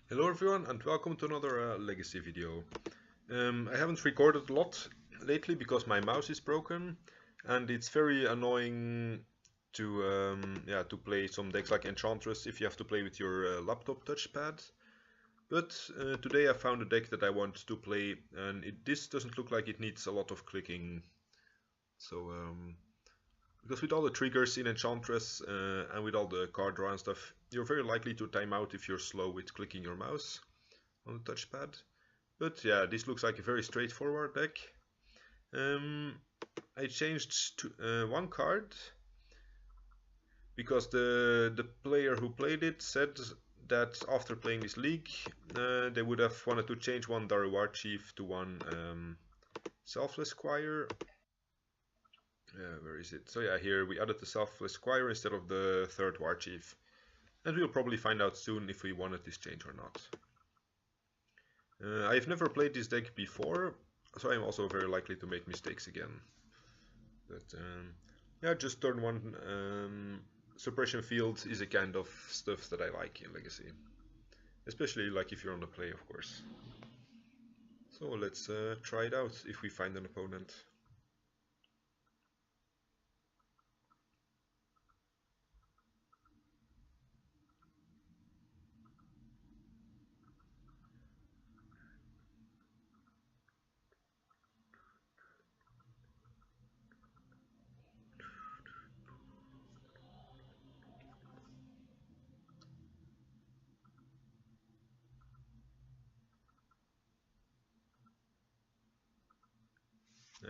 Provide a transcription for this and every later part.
Hello everyone and welcome to another Legacy video. I haven't recorded a lot lately because my mouse is broken and it's very annoying to play some decks like Enchantress if you have to play with your laptop touchpad. But today I found a deck that I want to play and this doesn't look like it needs a lot of clicking. So because with all the triggers in Enchantress and with all the card draw and stuff, you're very likely to time out if you're slow with clicking your mouse on the touchpad. But yeah, this looks like a very straightforward deck. I changed to one card because the player who played it said that after playing this league, they would have wanted to change one Daruwar Chief to one Selfless Squire. Where is it? So yeah, here we added the Selfless Squire instead of the third War Chief. And we'll probably find out soon if we wanted this change or not. I've never played this deck before, so I'm also very likely to make mistakes again. But yeah, just turn one suppression field is a kind of stuff that I like in Legacy. Especially like if you're on the play, of course. So let's try it out if we find an opponent.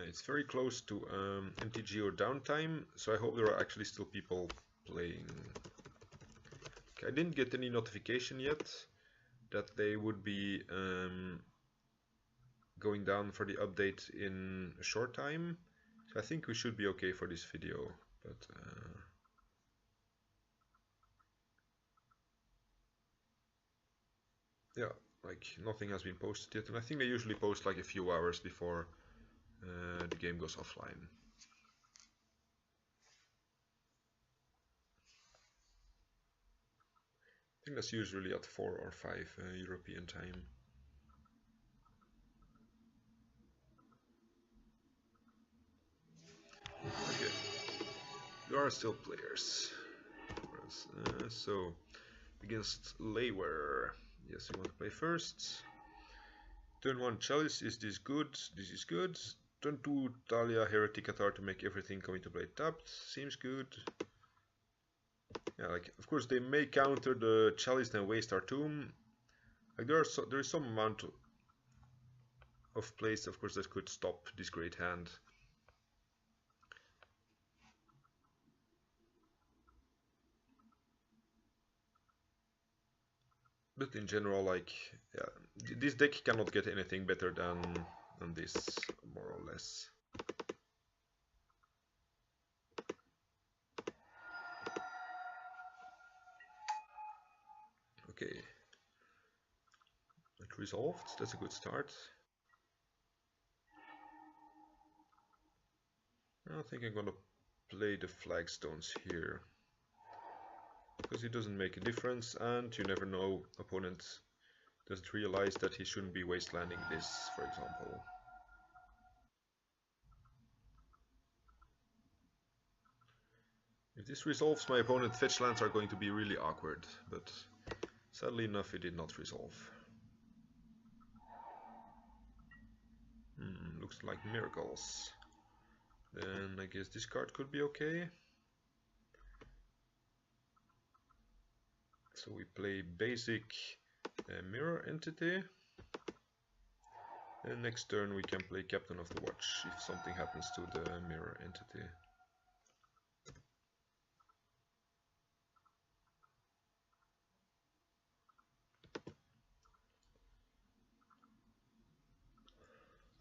It's very close to MTG or downtime, so I hope there are actually still people playing. Okay, I didn't get any notification yet that they would be going down for the update in a short time. So I think we should be okay for this video, but yeah, like nothing has been posted yet, and I think they usually post like a few hours before the game goes offline. I think that's usually at 4 or 5 European time. Okay, there are still players. So, against Layware. Yes, we want to play first. Turn 1 Chalice, is this good? This is good. Turn 2 Talia Heretic Cathar to make everything come into play tapped. Seems good. Yeah, like, of course they may counter the Chalice and waste our tomb. Like there is some amount of plays, of course, that could stop this great hand. But in general, like, yeah, this deck cannot get anything better than this, more or less. Okay. It resolved, that's a good start. I think I'm gonna play the flagstones here. Because it doesn't make a difference, and you never know, opponent doesn't realize that he shouldn't be wastelanding this, for example. If this resolves, my opponent fetch lands are going to be really awkward, but sadly enough it did not resolve. Looks like miracles. Then I guess this card could be okay. So we play basic mirror entity. And next turn we can play Captain of the Watch if something happens to the mirror entity.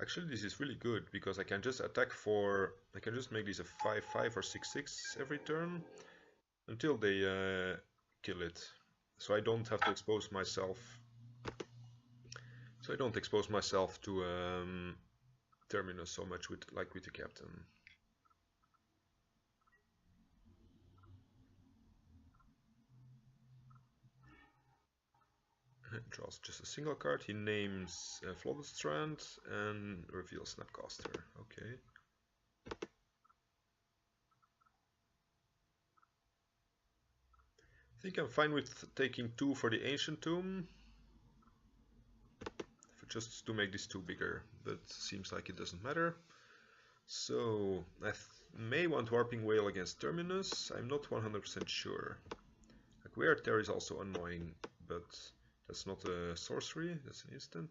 Actually, this is really good because I can just attack for... I can just make this a 5-5 or 6-6 every turn until they kill it. So I don't have to expose myself. So I don't expose myself to Terminus so much with the Captain. Draws just a single card. He names Flooded Strand and reveals Snapcaster. Okay. I think I'm fine with taking 2 for the Ancient Tomb. Just to make this 2 bigger, but seems like it doesn't matter. So I may want Warping Whale against Terminus. I'm not 100% sure. Like Weird Tear is also annoying, but that's not a sorcery, that's an instant.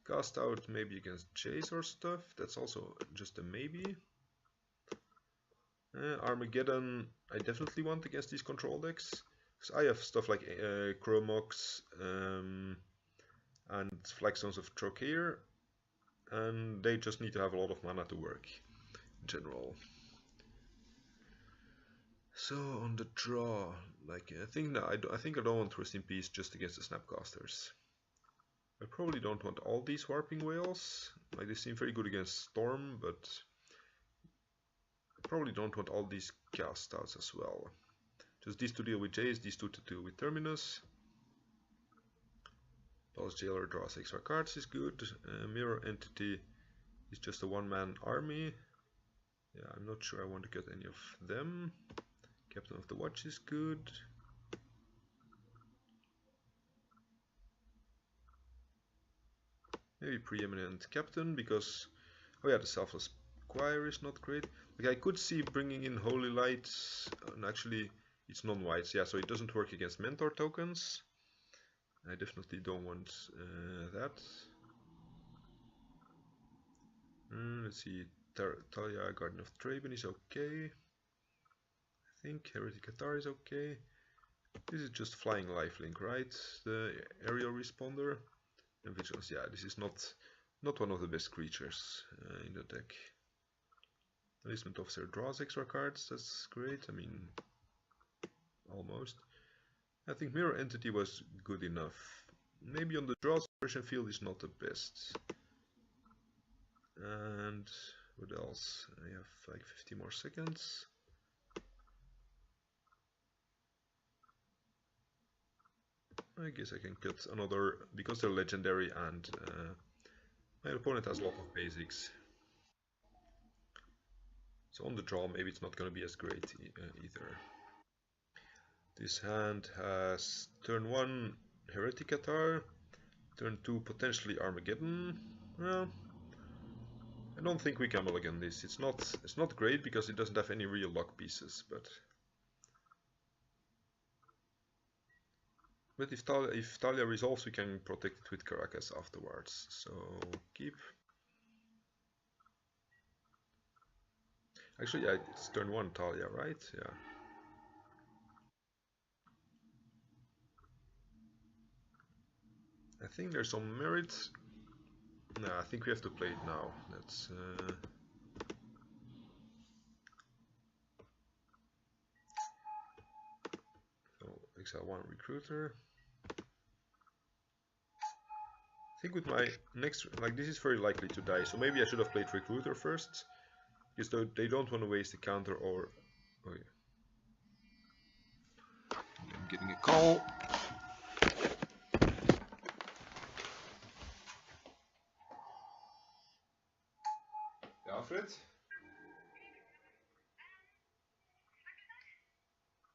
Cast Out maybe against Chase or stuff, that's also just a maybe. Armageddon I definitely want against these control decks, because I have stuff like Chromox and Flagstones of Trocair, and they just need to have a lot of mana to work in general. So on the draw, like I think I don't want Rest in Peace just against the Snapcasters. I probably don't want all these Warping Whales. Like they seem very good against Storm, but I probably don't want all these cast outs as well. Just these 2 deal with Jace, these 2 to deal with Terminus. Palace Jailer draws extra cards is good. Mirror Entity is just a 1-man army. Yeah, I'm not sure I want to get any of them. Captain of the Watch is good. Maybe Preeminent Captain, because... Oh yeah, the Selfless Choir is not great. Like I could see bringing in Holy Lights, and actually it's non-whites, yeah, so it doesn't work against Mentor tokens. I definitely don't want that. Let's see, Talia, Garden of Traben is okay. I think Heretic Cathar is okay. This is just Flying Lifelink, right? The aerial responder. And Vigilance, yeah, this is not one of the best creatures in the deck. Enlistment Officer draws extra cards, that's great, I mean, almost. I think Mirror Entity was good enough. Maybe on the draw, Suppression Field is not the best. And what else? I have like 50 more seconds. I guess I can cut another, because they're legendary and my opponent has a lot of basics. So on the draw maybe it's not going to be as great either. This hand has turn 1 Heretic Cathar, turn 2 potentially Armageddon. Well, I don't think we can mulligan this. It's not great because it doesn't have any real luck pieces, but if Talia resolves, we can protect it with Caracas afterwards. So keep. Actually, yeah, it's turn 1 Talia, right? Yeah. I think there's some merit. No, I think we have to play it now. Let's. So exile 1 Recruiter. I think with my next, like this is very likely to die, so maybe I should have played Recruiter first, because they don't want to waste a counter or... Oh yeah. I'm getting a call. Ja, Fred?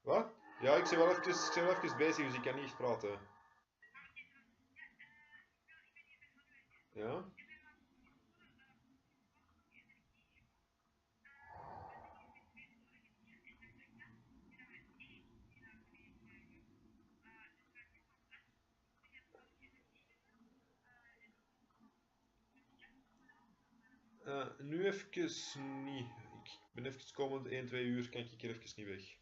Wat? Ja, ik ben wel even bezig, dus ik kan niet praten. Ja? Nu even niet. Ik ben even komend 1-2 uur, kan ik hier even niet weg.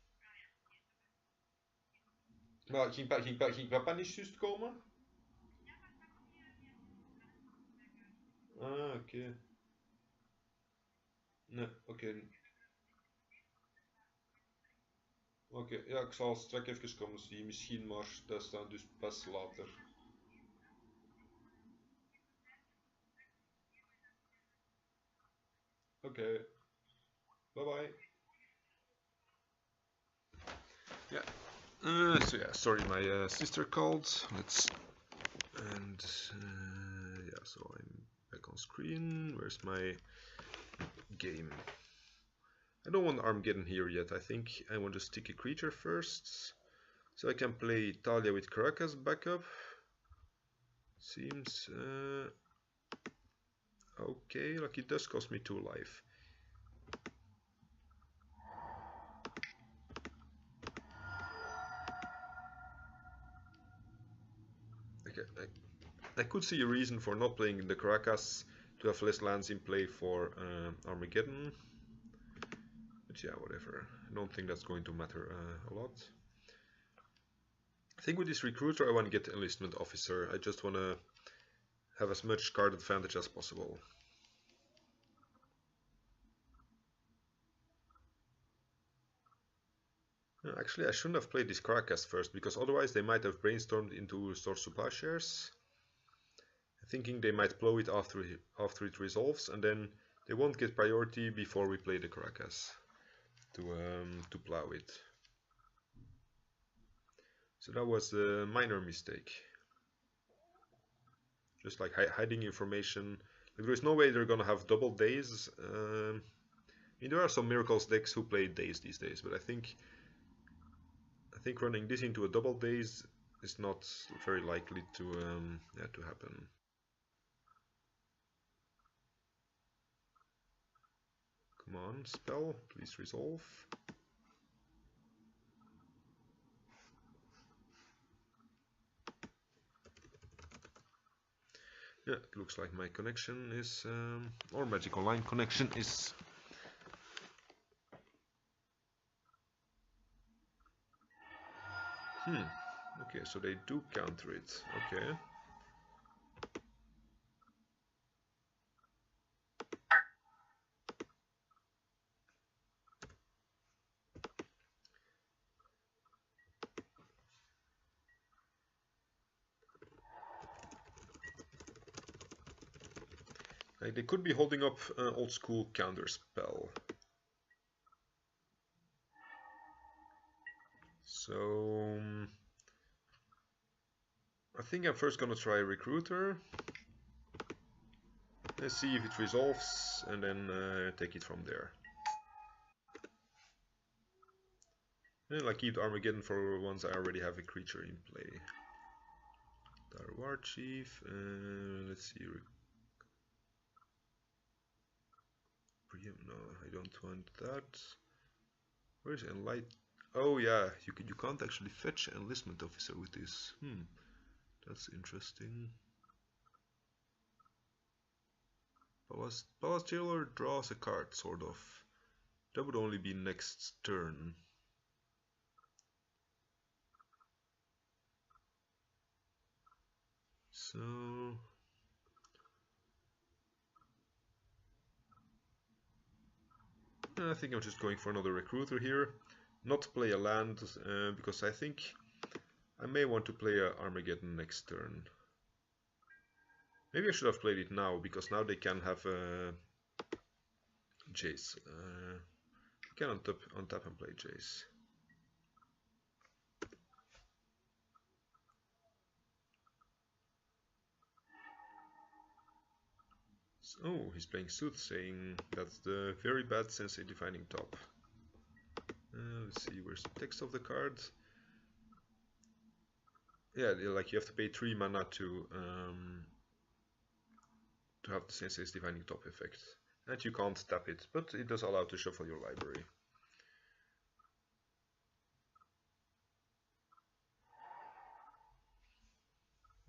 Maar ging papa niet juist komen? Ah, oké. Nee, oké. Oké, ja, ik zal straks even komen zien, misschien, maar dat is dan dus pas later. Oké, bye bye. Yeah. So yeah, sorry, my sister called. Let's And yeah, so I'm back on screen. Where's my game? I don't want Armageddon here yet. I think I want to stick a creature first, so I can play Talia with Caracas backup. Seems okay. Like, it does cost me 2 life. Okay, I could see a reason for not playing the Caracas to have less lands in play for Armageddon. But yeah, whatever. I don't think that's going to matter a lot. I think with this Recruiter I want to get Enlistment Officer. I just want to have as much card advantage as possible. Actually, I shouldn't have played this Caracas first, because otherwise they might have brainstormed into Store Supply Shares, thinking they might blow it after it resolves, and then they won't get priority before we play the Caracas to plow it. So that was a minor mistake. Just like hiding information. Like, there's no way they're gonna have double days. I mean, there are some Miracles decks who play days these days, but I think running this into a double days is not very likely to yeah, to happen. Come on, spell, please resolve. Yeah, it looks like my connection is, or Magic Online connection is. Okay, so they do counter it. Okay. Like, they could be holding up old school counter spell. So I think I'm first gonna try Recruiter. Let's see if it resolves, and then take it from there. And like, keep Armageddon for once I already have a creature in play. War Chief. Let's see. No, I don't want that. Where's Enlight? Oh yeah, you can't actually fetch Enlistment Officer with this. That's interesting. Palace Jailer draws a card, sort of. That would only be next turn. So I think I'm just going for another Recruiter here. Not play a land, because I think I may want to play a Armageddon next turn. Maybe I should have played it now, because now they can have Jace. You can untap and play Jace. Oh, he's playing Soothsaying. That's the very bad Sensei Defining Top. Let's see, where's the text of the card? Yeah, like, you have to pay 3 mana to have the Sensei's Defining Top effect. And you can't tap it, but it does allow to shuffle your library.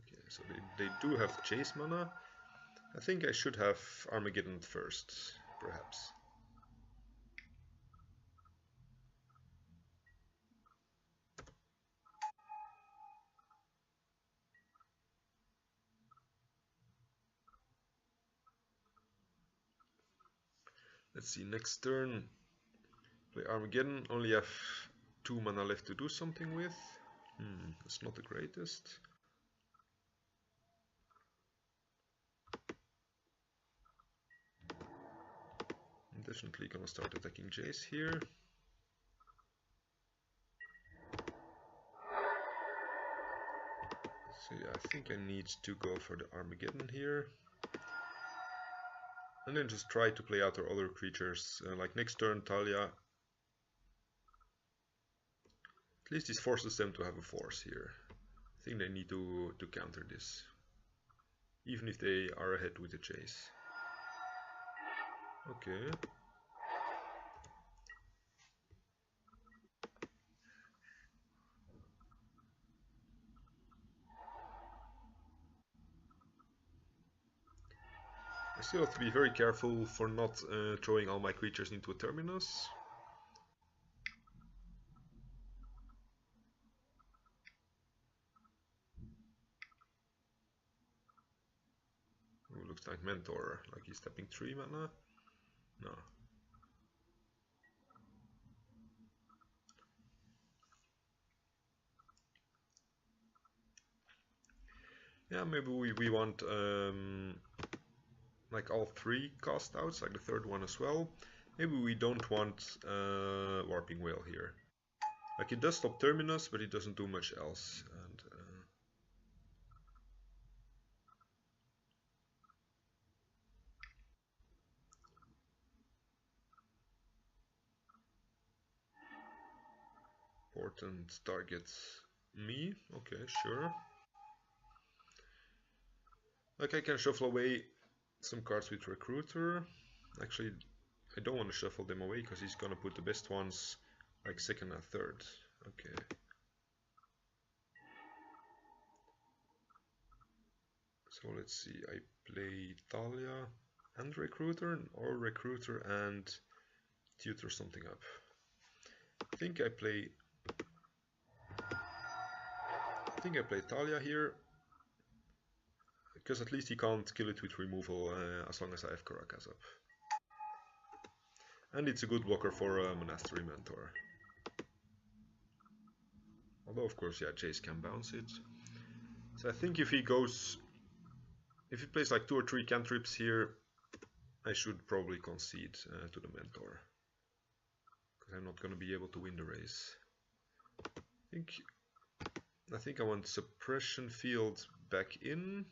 Okay, so they do have Chase mana. I think I should have Armageddon first, perhaps. Let's see, next turn, play Armageddon, only have 2 mana left to do something with. That's not the greatest. I'm definitely gonna start attacking Jace here. So yeah, I think I need to go for the Armageddon here. And then just try to play out our other creatures. Like next turn, Talia. At least this forces them to have a force here. I think they need to counter this. Even if they are ahead with the chase. Okay. I still have to be very careful for not throwing all my creatures into a terminus. Ooh, looks like Mentor, like he's tapping 3 mana. No. Yeah, maybe we want like all 3 cast outs, like the third one as well. Maybe we don't want Warping Whale here. Like it does stop Terminus, but it doesn't do much else. And important targets me. Okay, sure. Like I can shuffle away some cards with Recruiter. Actually, I don't want to shuffle them away because he's gonna put the best ones like second and third. Okay. So let's see, I play Thalia and Recruiter, or Recruiter and tutor something up. I think I play Thalia here, because at least he can't kill it with removal as long as I have Caracas up. And it's a good blocker for Monastery Mentor. Although of course, yeah, Chase can bounce it. So I think if he plays like 2 or 3 cantrips here, I should probably concede to the Mentor. Because I'm not going to be able to win the race. I think I want Suppression Field back in.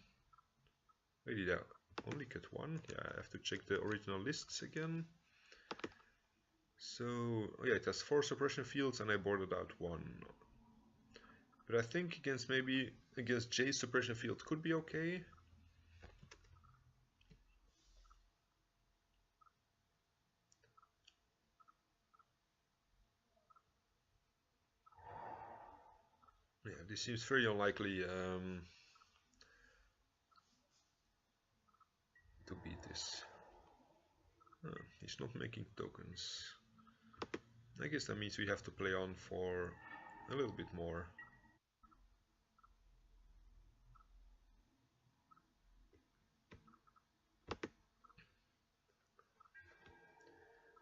Wait, did I only get 1? Yeah, I have to check the original lists again. So, oh yeah, it has 4 Suppression Fields and I boarded out 1. But I think against Jay's Suppression Field could be okay. Yeah, this seems very unlikely to beat this. He's not making tokens. I guess that means we have to play on for a little bit more.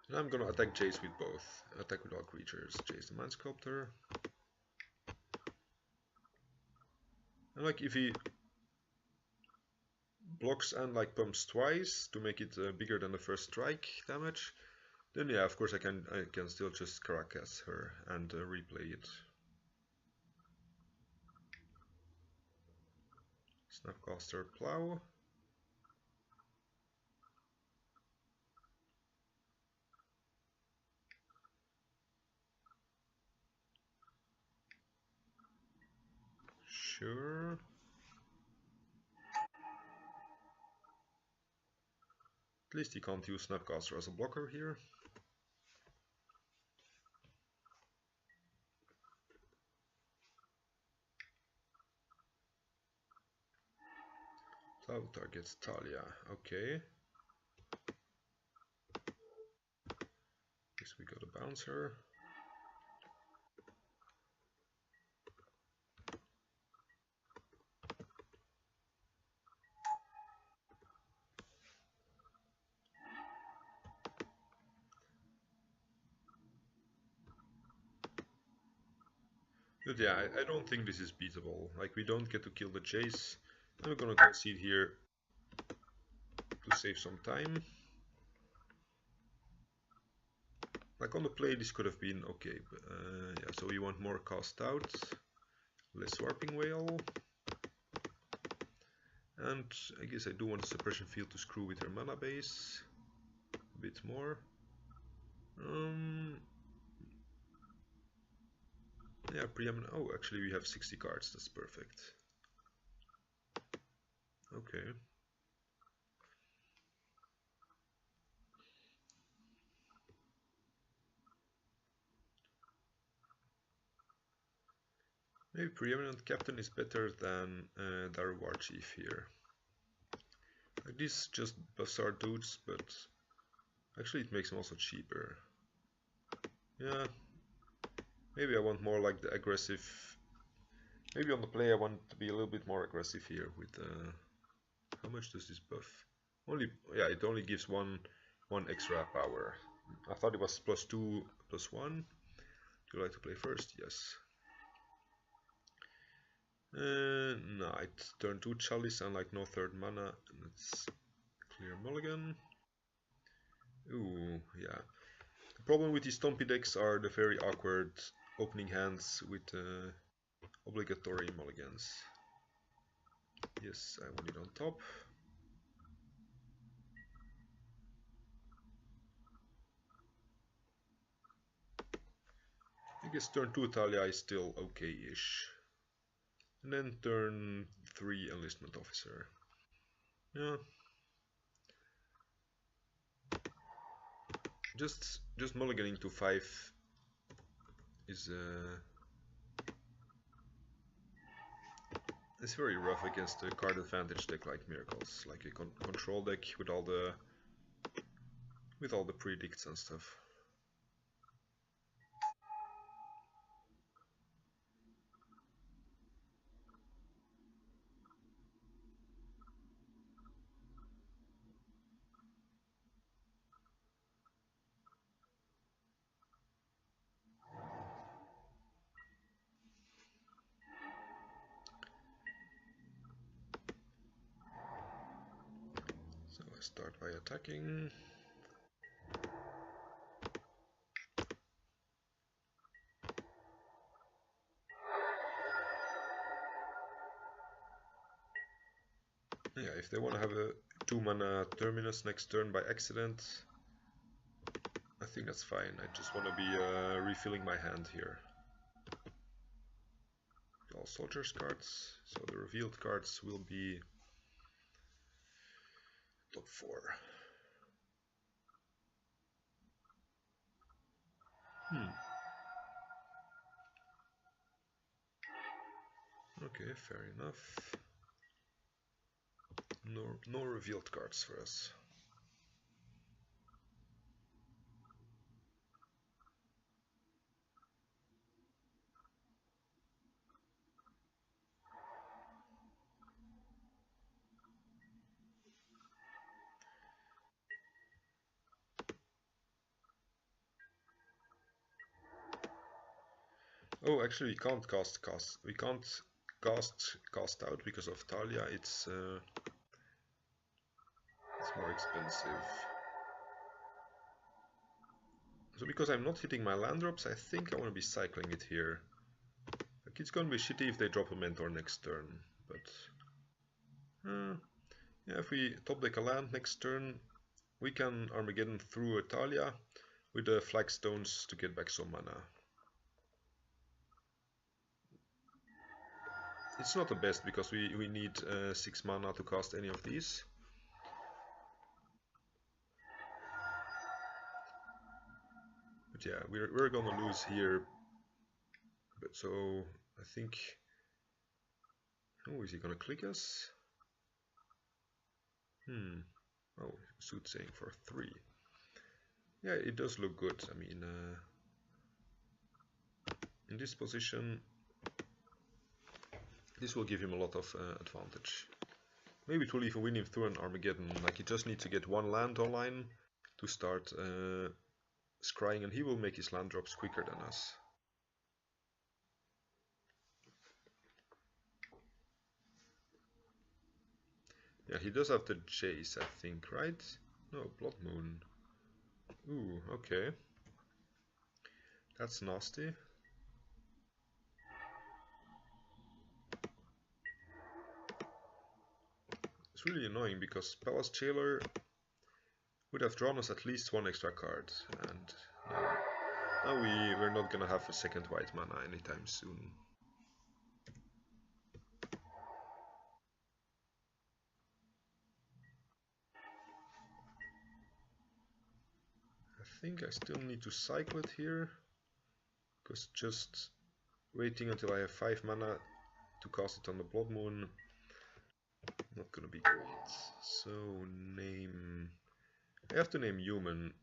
And I'm gonna attack Jace with both. Attack with all creatures. Jace the Mind Sculptor. And like if he blocks and like pumps twice to make it bigger than the first strike damage, then yeah, of course I can still just Caracas her and replay it. Snapcaster Plow. Sure. At least he can't use Snapcaster as a blocker here. Plow targets Talia. Okay. Guess we gotta bounce her. But yeah, I don't think this is beatable. Like, we don't get to kill the chase. I'm gonna concede here to save some time. Like, on the play, this could have been okay. But, yeah, so we want more cast out. Less Warping Whale. I guess I do want the suppression field to screw with her mana base a bit more. Yeah, preeminent. Oh, actually we have 60 cards, that's perfect. Okay. Maybe preeminent captain is better than Daruvar chief here. Like these just buffs our dudes, but actually it makes them also cheaper. Yeah, maybe I want more like the aggressive. Maybe on the play I want to be a little bit more aggressive here with how much does this buff? Only, yeah, it only gives one extra power. I thought it was +2, +1. Do you like to play first? Yes. No, it's turn 2 Chalice and like no third mana. Let's clear mulligan. Ooh, yeah. The problem with these Stompy decks are the very awkward opening hands with obligatory mulligans. Yes, I want it on top. I guess turn 2 Talia is still okay-ish. And then turn 3 Enlistment Officer. Yeah. Just mulliganing to 5 is it's very rough against a card advantage deck like Miracles, like a control deck with all the predicts and stuff. So I start by attacking. Yeah, if they want to have a 2 mana Terminus next turn by accident, I think that's fine. I just want to be refilling my hand here. All soldiers cards, so the revealed cards will be top 4. Okay, fair enough. No revealed cards for us. Oh, actually, we can't we can't cast out because of Talia. It's more expensive. So because I'm not hitting my land drops, I think I want to be cycling it here. Like it's gonna be shitty if they drop a mentor next turn, but yeah, if we top deck a land next turn, we can Armageddon through a Talia with the flagstones to get back some mana. It's not the best because we need 6 mana to cast any of these. But yeah, we're gonna lose here. But so I think. Oh, is he gonna click us? Oh, soothsaying for 3. Yeah, it does look good. I mean, in this position, this will give him a lot of advantage. Maybe it will even win him through an Armageddon. Like, he just needs to get 1 land online to start scrying, and he will make his land drops quicker than us. Yeah, he does have the Jace, I think, right? No, Blood Moon. Ooh, okay. That's nasty. It's really annoying because Palace Jailer would have drawn us at least one extra card, and now we're not gonna have a second white mana anytime soon. I think I still need to cycle it here, because just waiting until I have 5 mana to cast it on the Blood Moon, not gonna be great. So I have to name human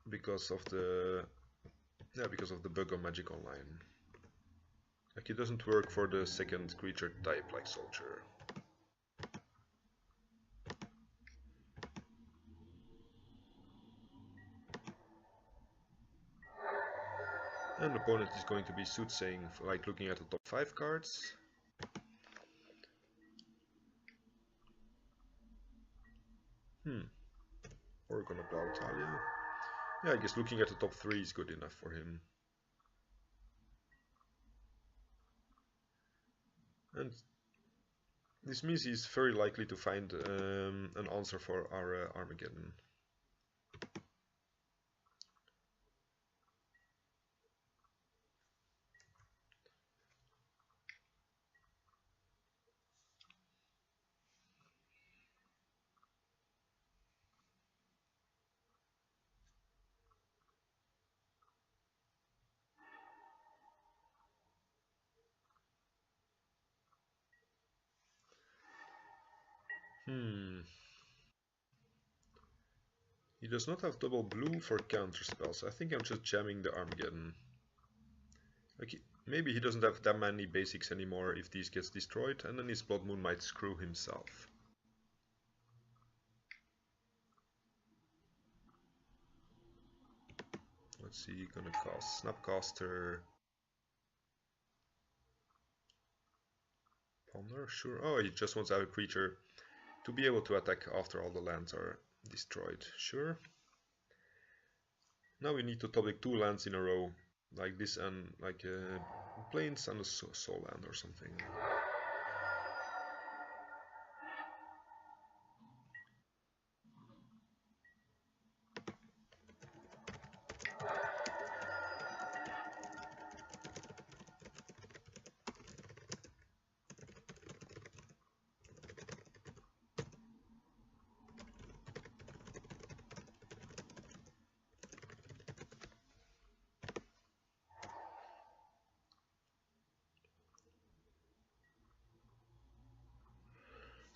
because of the bug on Magic Online. Like, it doesn't work for the second creature type like soldier. And the opponent is going to be soothsaying, like looking at the top 5 cards. Or gonna Plow Talia. Yeah, I guess looking at the top 3 is good enough for him. And this means he's very likely to find an answer for our Armageddon. He does not have double blue for counter spells. I think I'm just jamming the Armageddon. Like, maybe he doesn't have that many basics anymore if these gets destroyed, and then his Blood Moon might screw himself. Let's see, gonna cast Snapcaster. Ponder, sure. Oh, he just wants to have a creature to be able to attack after all the lands are destroyed. Sure. Now we need to topic 2 lands in a row, like this and like Plains and a Soul Land or something.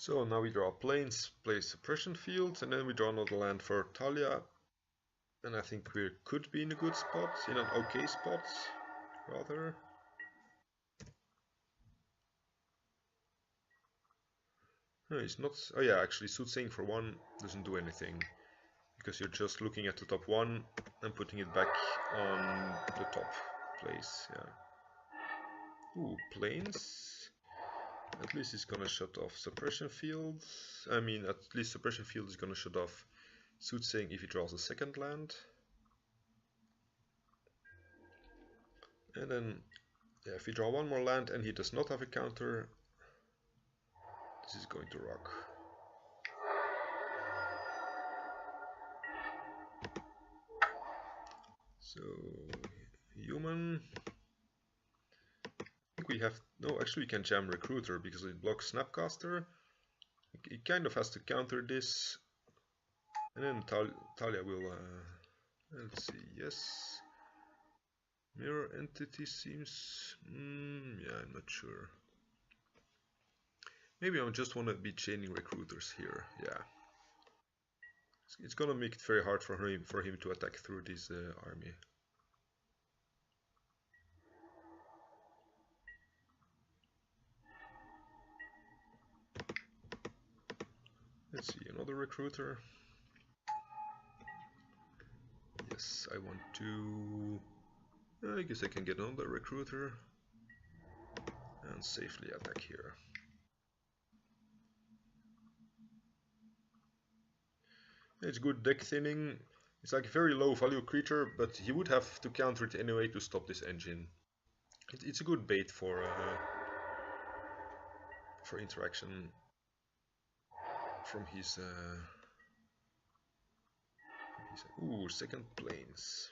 So now we draw Plains, play Suppression Field, and then we draw another land for Talia. And I think we could be in a good spot, in an okay spot, rather. No, he's not. Oh yeah, actually, Soothsaying for 1 doesn't do anything, because you're just looking at the top 1 and putting it back on the top place. Yeah. Ooh, Plains. At least it's gonna shut off Suppression Field. I mean, at least Suppression Field is gonna shut off Soothsaying if he draws a second land. And then, yeah, if we draw 1 more land and he does not have a counter, this is going to rock. So, human. I think we have, no, actually we can jam Recruiter because it blocks Snapcaster. It kind of has to counter this. And then Talia will, let's see, yes. Mirror Entity seems, yeah, I'm not sure. Maybe I just want to be chaining Recruiters here, yeah. It's gonna make it very hard for him to attack through this army. Let's see, another Recruiter. Yes, I want to... I guess I can get another Recruiter and safely attack here. It's good deck thinning. It's like a very low value creature, but he would have to counter it anyway to stop this engine. It's a good bait for interaction. from his ooh, second planes.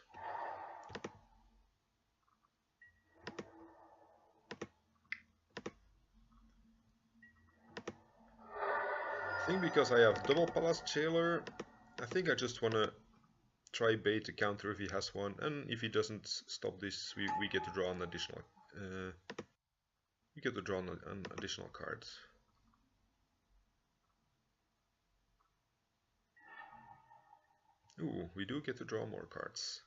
I think because I have double Palace Jailer, I think I just wanna try bait the counter if he has one, and if he doesn't stop this, we get to draw an additional we get to draw an additional card. Ooh, we do get to draw more cards.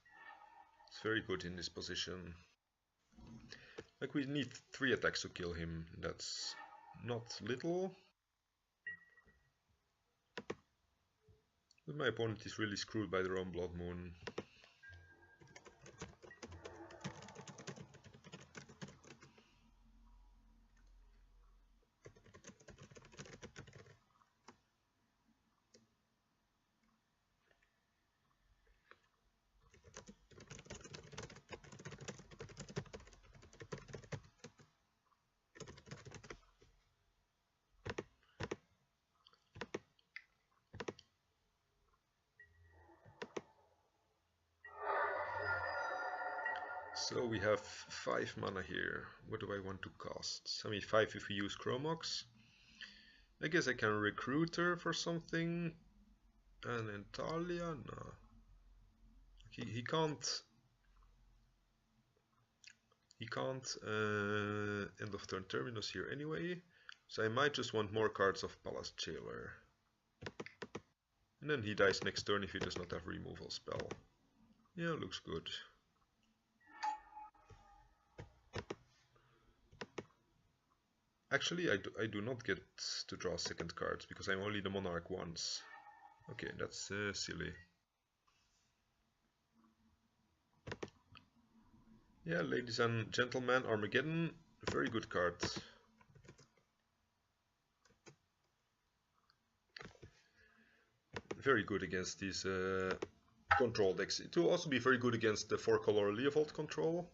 It's very good in this position. Like, we need 3 attacks to kill him. That's not little. But my opponent is really screwed by their own Blood Moon. So we have 5 mana here. What do I want to cost? I mean 5 if we use Chromox. I guess I can recruit her for something. And then Talia? No. He can't end of turn Terminus here anyway. So I might just want more cards of Palace Jailer. And then he dies next turn if he does not have removal spell. Yeah, looks good. Actually, I do not get to draw second cards because I'm only the Monarch once. Okay, that's silly. Yeah, ladies and gentlemen, Armageddon, very good card. Very good against these control decks. It will also be very good against the 4-color Leovold control.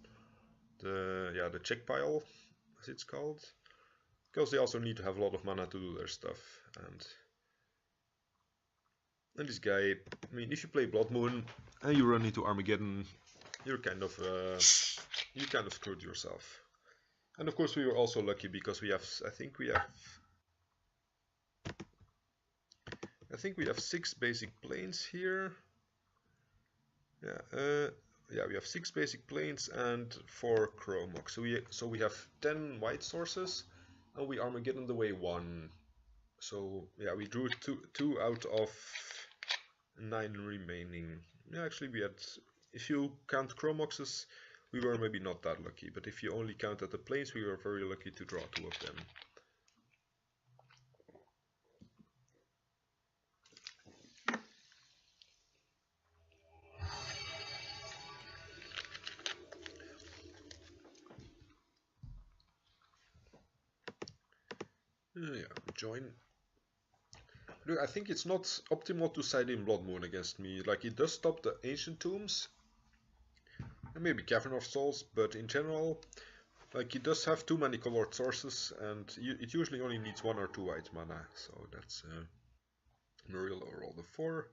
The check pile, as it's called. Because they also need to have a lot of mana to do their stuff. And this guy, I mean, if you play Blood Moon and you run into Armageddon, you're kind of screwed yourself. And of course we were also lucky because we have, I think we have 6 basic planes here. Yeah, we have 6 basic planes and 4 Chromox. So we have 10 white sources, and we Armageddon away 1. So yeah, we drew two out of 9 remaining. Yeah, actually we had, if you count Chromoxes, we were maybe not that lucky, but if you only counted the planes, we were very lucky to draw 2 of them. Yeah, join. Look, I think it's not optimal to side in Blood Moon against me. Like, it does stop the Ancient Tombs and maybe Cavern of Souls, but in general, like, it does have too many colored sources, and it usually only needs 1 or 2 white mana. So that's Muriel roll the 4,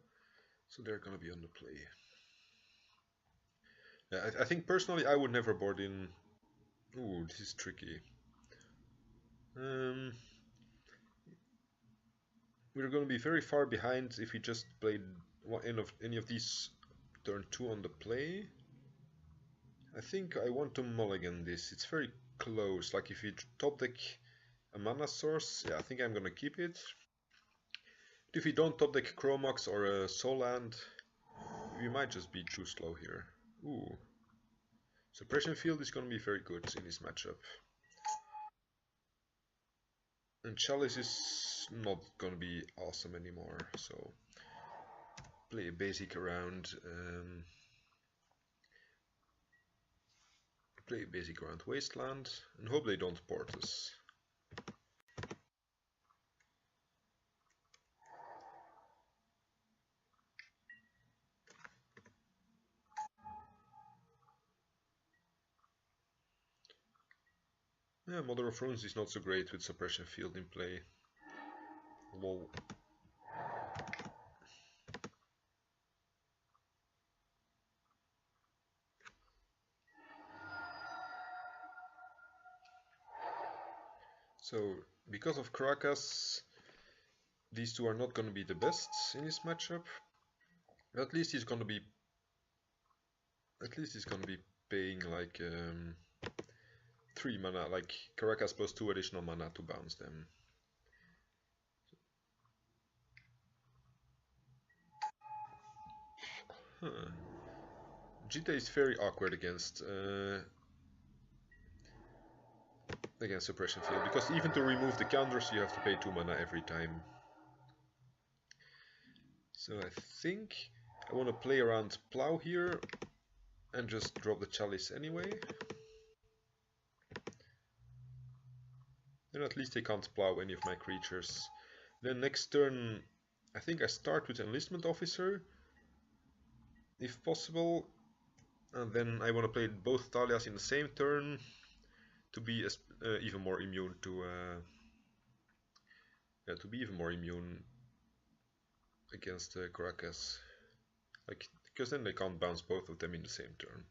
so they're gonna be on the play. Yeah, I think personally I would never board in. Ooh, this is tricky. We're going to be very far behind if we just played any of these turn 2 on the play. I think I want to mulligan this. It's very close. Like, if you top deck a mana source, yeah, I think I'm going to keep it. But if you don't top deck Chromox or a Soul Land, we might just be too slow here. Ooh. Suppression Field is going to be very good in this matchup. And Chalice is not gonna be awesome anymore, so play a basic around, Wasteland, and hope they don't port us. Yeah, Mother of Runes is not so great with Suppression Field in play. Lol. So, because of Caracas, these two are not going to be the best in this matchup. At least he's going to be paying like 3 mana, like Caracas plus 2 additional mana to bounce them. Huh. Jita is very awkward against Suppression Field, because even to remove the counters you have to pay 2 mana every time. So I think I want to play around Plow here and just drop the Chalice anyway. Then at least they can't plow any of my creatures. Then next turn I think I start with Enlistment Officer, if possible, and then I want to play both Thalias in the same turn to be even more immune to against Caracas. Like, because then they can't bounce both of them in the same turn.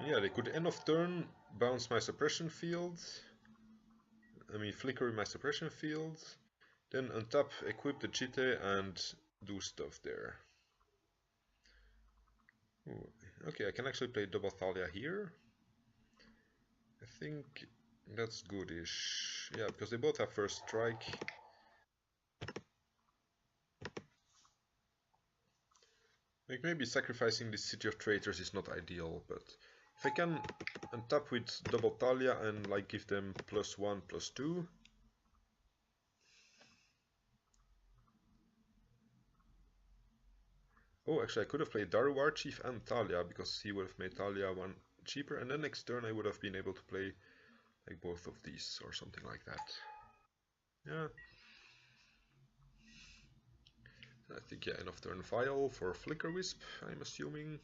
Yeah, they could end of turn bounce my suppression field. Flicker my suppression field. Then untap, equip the Chite and do stuff there. Ooh, okay, I can actually play double Thalia here. I think that's goodish. Yeah, because they both have first strike. Like, maybe sacrificing the City of Traitors is not ideal, but if I can untap with double Thalia and like give them +1, +2. Oh, actually I could have played Daruar Chief and Thalia, because he would have made Thalia one cheaper, and then next turn I would have been able to play like both of these or something like that. Yeah. I think, yeah, end of turn Vial for Flicker Wisp, I'm assuming.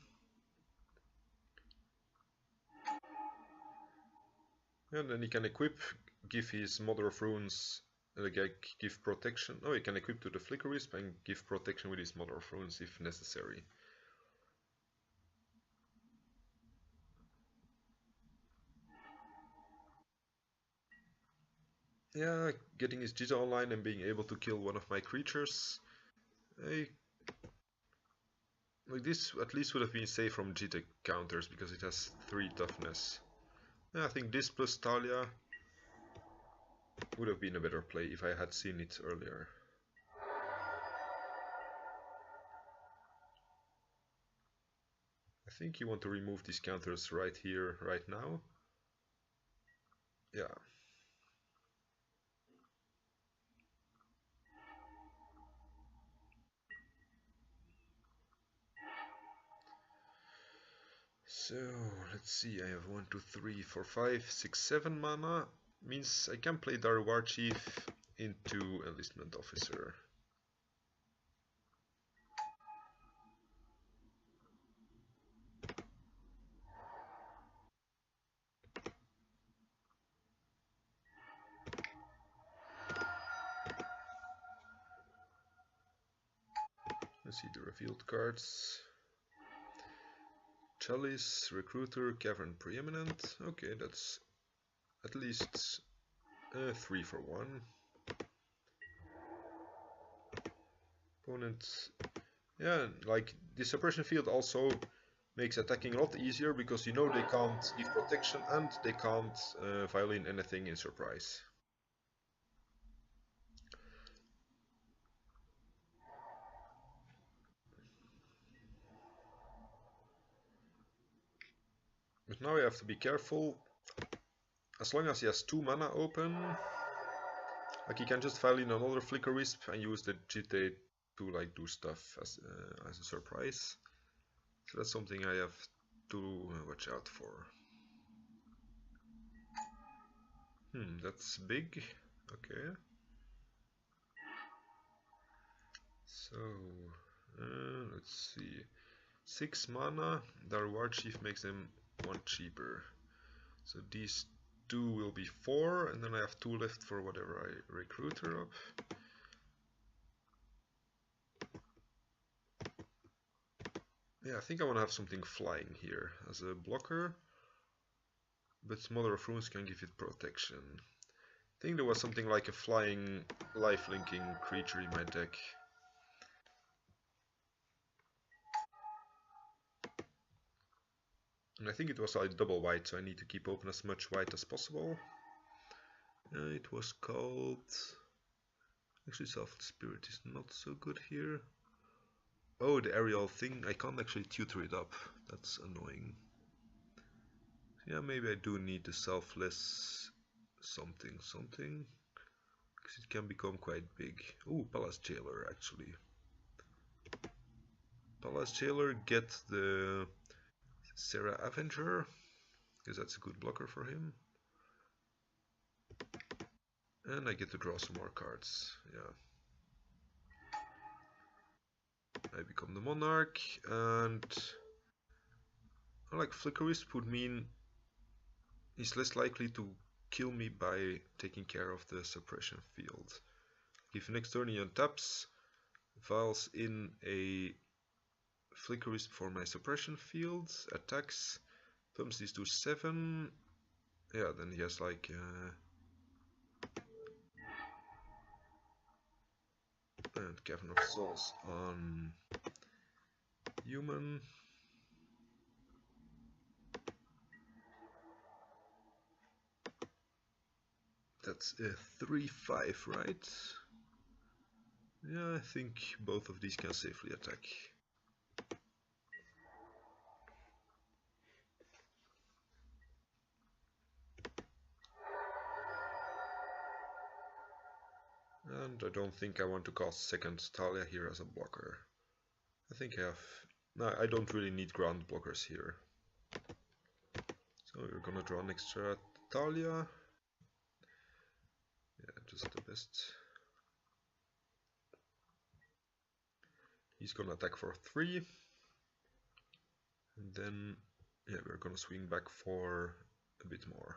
And then he can equip, give his Mother of Runes, give protection. Oh, he can equip to the Flicker Wisp and give protection with his Mother of Runes if necessary. Yeah, getting his Jita online and being able to kill one of my creatures. Like, this at least would have been safe from Jita counters because it has 3 toughness. Yeah, I think this plus Thalia would have been a better play if I had seen it earlier. I think you want to remove these counters right here, right now. Yeah. So, let's see, I have 1, 2, 3, 4, 5, 6, 7 mana. Means I can play Daruar Chief into Enlistment Officer. Let's see the revealed cards. Chalice, Recruiter, Cavern Preeminent. Okay, that's at least 3 for 1. Opponent. Yeah, like the suppression field also makes attacking a lot easier because you know they can't give protection and they can't violin anything in surprise. But now you have to be careful. As long as he has 2 mana open, like he can just violin another Flicker Wisp and use the GT to like do stuff as a surprise. So that's something I have to watch out for. That's big. Okay. So Let's see. 6 mana. The reward chief makes them 1 cheaper. So these 2 will be 4, and then I have 2 left for whatever I recruit her up. Yeah, I think I want to have something flying here as a blocker, but Mother of Runes can give it protection. I think there was something like a flying life-linking creature in my deck. And I think it was like double white, so I need to keep open as much white as possible. It was called... Actually, Selfless Spirit is not so good here. Oh, the aerial thing, I can't actually tutor it up. That's annoying. Yeah, maybe I do need the Selfless something. Because it can become quite big. Oh, Palace Jailer, actually. Palace Jailer, get the Serra Avenger, because that's a good blocker for him. And I get to draw some more cards, yeah. I become the Monarch, and like Flicker Wisp would mean he's less likely to kill me by taking care of the suppression field. If next turn he untaps, files in a Flicker Wisp for my suppression field, attacks, pumps these to 7, yeah, then he has like and Cavern of Souls on human. That's a 3/5, right? Yeah, I think both of these can safely attack. And I don't think I want to cast second Talia here as a blocker. I think I have... No, I don't really need ground blockers here. So we're gonna draw an extra Talia. Yeah, just the best. He's gonna attack for 3. And then, yeah, we're gonna swing back for a bit more.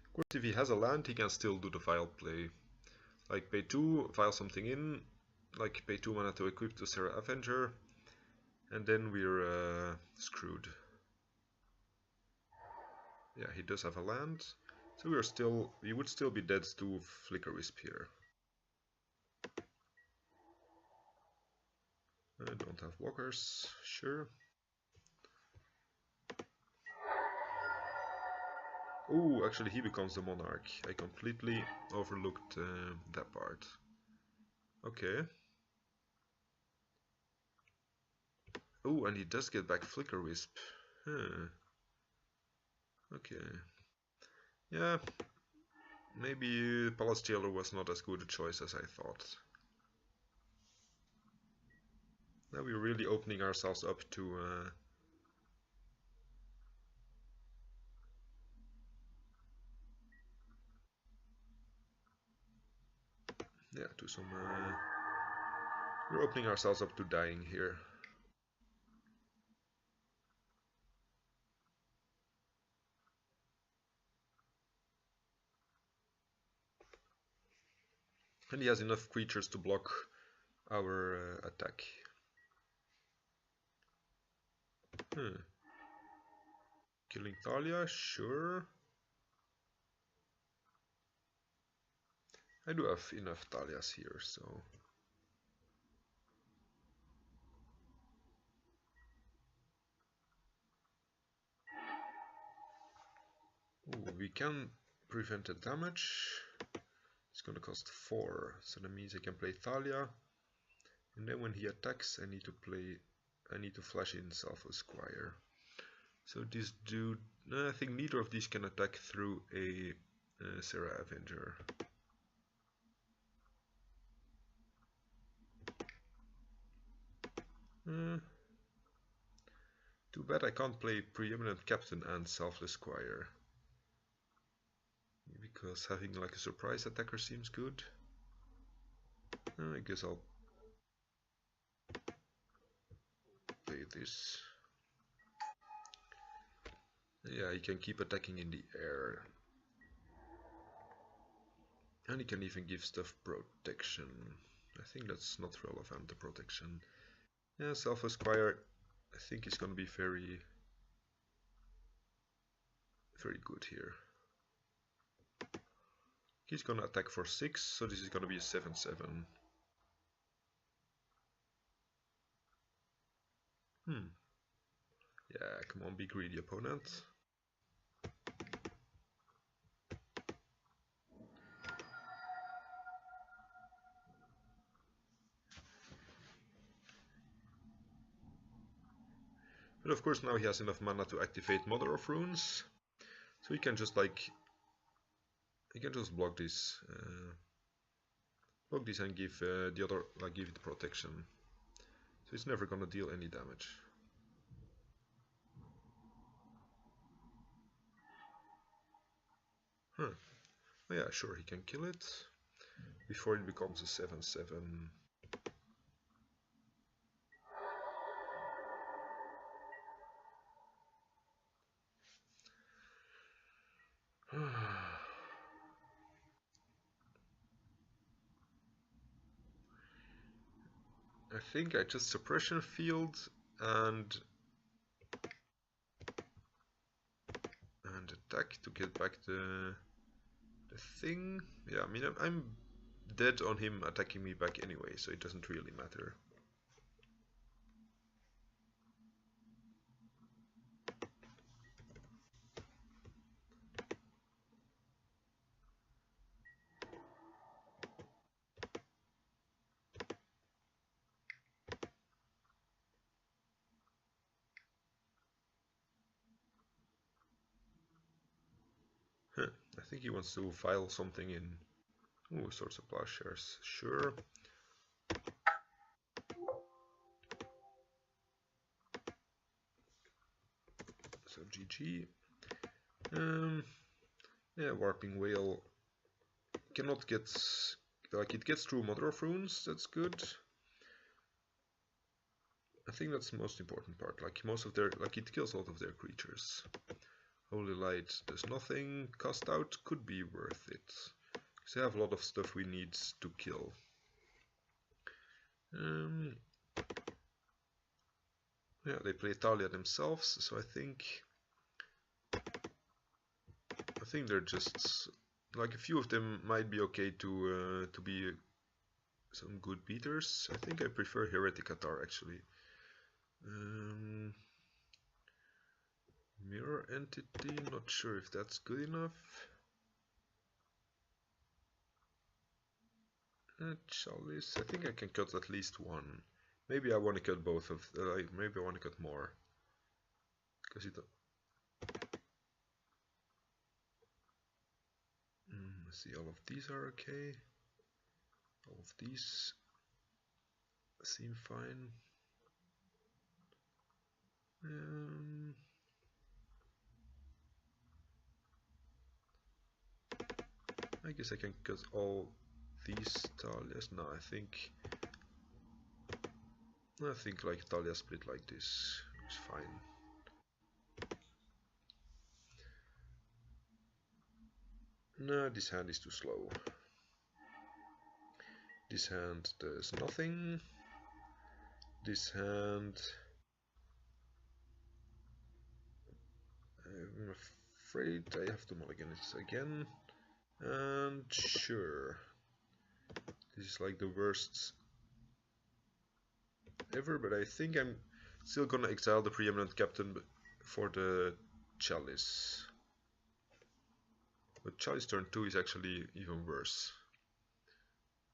Of course, if he has a land, he can still do the file play. Like pay 2, file something in, like pay 2 mana to equip to Serra Avenger, and then we're screwed. Yeah, he does have a land, so we would still be dead to Flicker Wisp here. I don't have blockers, sure. Oh, actually he becomes the Monarch. I completely overlooked that part. Okay. Oh, and he does get back Flicker Wisp. Huh. Okay. Yeah, maybe Palace Jailer was not as good a choice as I thought. Now we're really opening ourselves up to yeah, to some we're opening ourselves up to dying here. And he has enough creatures to block our attack. Killing Thalia, sure. I do have enough Thalias here, so... Ooh, we can prevent the damage. It's gonna cost 4, so that means I can play Thalia. And then when he attacks, I need to flash in Selfless Squire. So this dude, no, I think neither of these can attack through a Serra Avenger. Too bad I can't play Preeminent Captain and Selfless Squire, because having like a surprise attacker seems good. I guess I'll play this. Yeah, he can keep attacking in the air. And he can even give stuff protection. I think that's not relevant, the protection. Yeah, Selfless Squire, I think is gonna be very good here. He's gonna attack for 6, so this is gonna be a 7/7. Yeah, come on, be greedy, opponent. But of course now he has enough mana to activate Mother of Runes, so he can just like block this and give the other, like, give it protection. So it's never gonna deal any damage. Huh. Oh yeah, sure, he can kill it before it becomes a 7/7. I think I just suppression field and attack to get back the thing. Yeah, I mean I'm dead on him attacking me back anyway, so it doesn't really matter. Huh. I think he wants to file something in. Ooh, Swords of Plowshares, sure. So GG. Yeah, Warping Whale cannot get, like, it gets through Mother of Runes, that's good. I think that's the most important part, like most of their, like, it kills a lot of their creatures. Holy Light does nothing, Cast Out could be worth it, because they have a lot of stuff we need to kill. Yeah, they play Talia themselves, so I think they're just, like, a few of them might be okay to be some good beaters. I think I prefer Heretic Atar actually. Mirror Entity, not sure if that's good enough. Chalice, I think I can cut at least one. Maybe I want to cut both of, maybe I want to cut more. Because it... let's see, all of these are okay. All of these seem fine. I guess I can cut all these Talias. No, I think like Talia split like this is fine. No, this hand is too slow. This hand does nothing. This hand, I'm afraid I have to mulligan it again. And sure, this is like the worst ever, but I think I'm still gonna exile the Preeminent Captain for the Chalice. But Chalice turn 2 is actually even worse.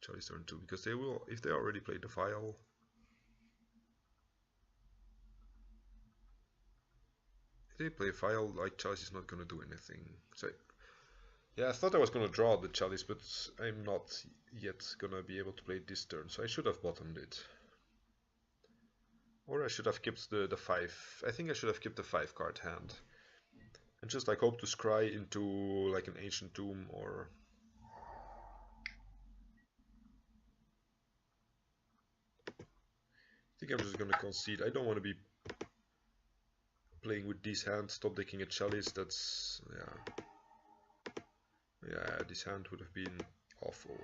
Chalice turn 2, because they will, if they already played the Vial, if they play Vial, like, Chalice is not gonna do anything. So yeah, I thought I was gonna draw the Chalice, but I'm not yet gonna be able to play it this turn, so I should have bottomed it. Or I should have kept the 5. I think I should have kept the 5 card hand. And just like hope to scry into like an ancient tomb or... I think I'm just gonna concede. I don't want to be playing with these hands. Stop decking a chalice. That's... yeah, this hand would have been awful.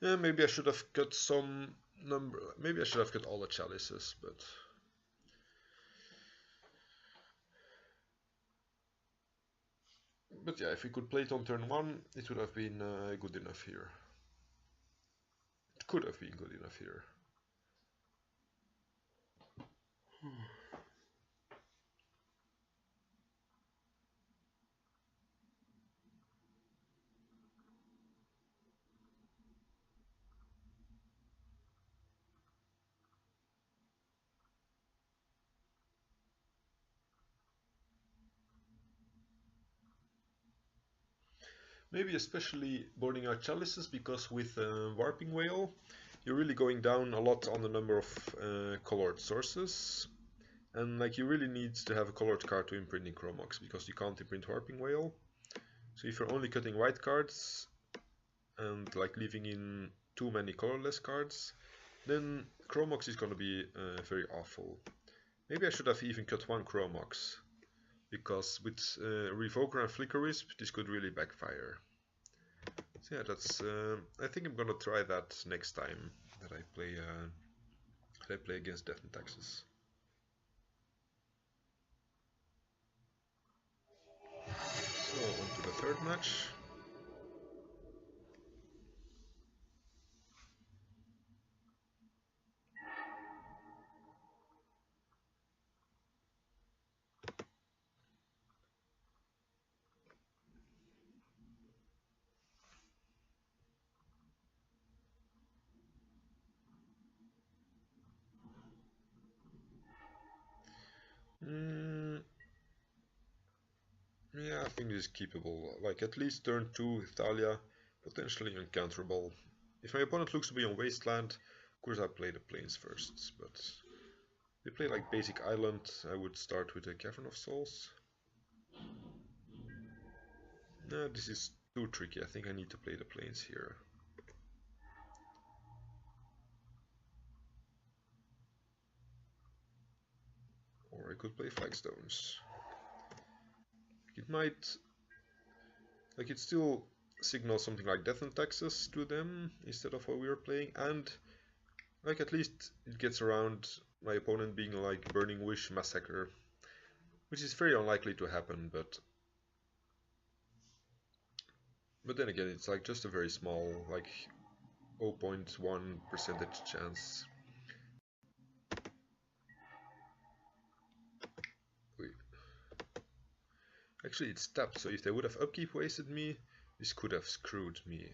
Yeah, maybe I should have cut some number. Maybe I should have cut all the chalices, but yeah, if we could play it on turn 1, it would have been good enough here. It could have been good enough here. Maybe especially boarding out chalices, because with Warping Whale, you're really going down a lot on the number of colored sources. And like you really need to have a colored card to imprint in Chromox, because you can't imprint Warping Whale. So if you're only cutting white cards and like leaving in too many colorless cards, then Chromox is gonna be very awful. Maybe I should have even cut one Chromox, because with Revoker and Flicker Wisp, this could really backfire. So yeah, that's. I think I'm gonna try that next time that I play against Death and Taxes. So on to the third match. Yeah, I think this is keepable. Like at least turn 2 with Thalia, potentially uncounterable. If my opponent looks to be on Wasteland, of course I play the Plains first, but if they play like basic island, I would start with a Cavern of Souls. No, this is too tricky. I think I need to play the Plains here. Or I could play Flagstones. It might... like it still signals something like Death and Taxes to them instead of what we were playing, and like at least it gets around my opponent being like Burning Wish Massacre, which is very unlikely to happen, but then again it's like just a very small, like 0.1% chance. Wait. Actually it's tapped, so if they would have upkeep wasted me, this could have screwed me.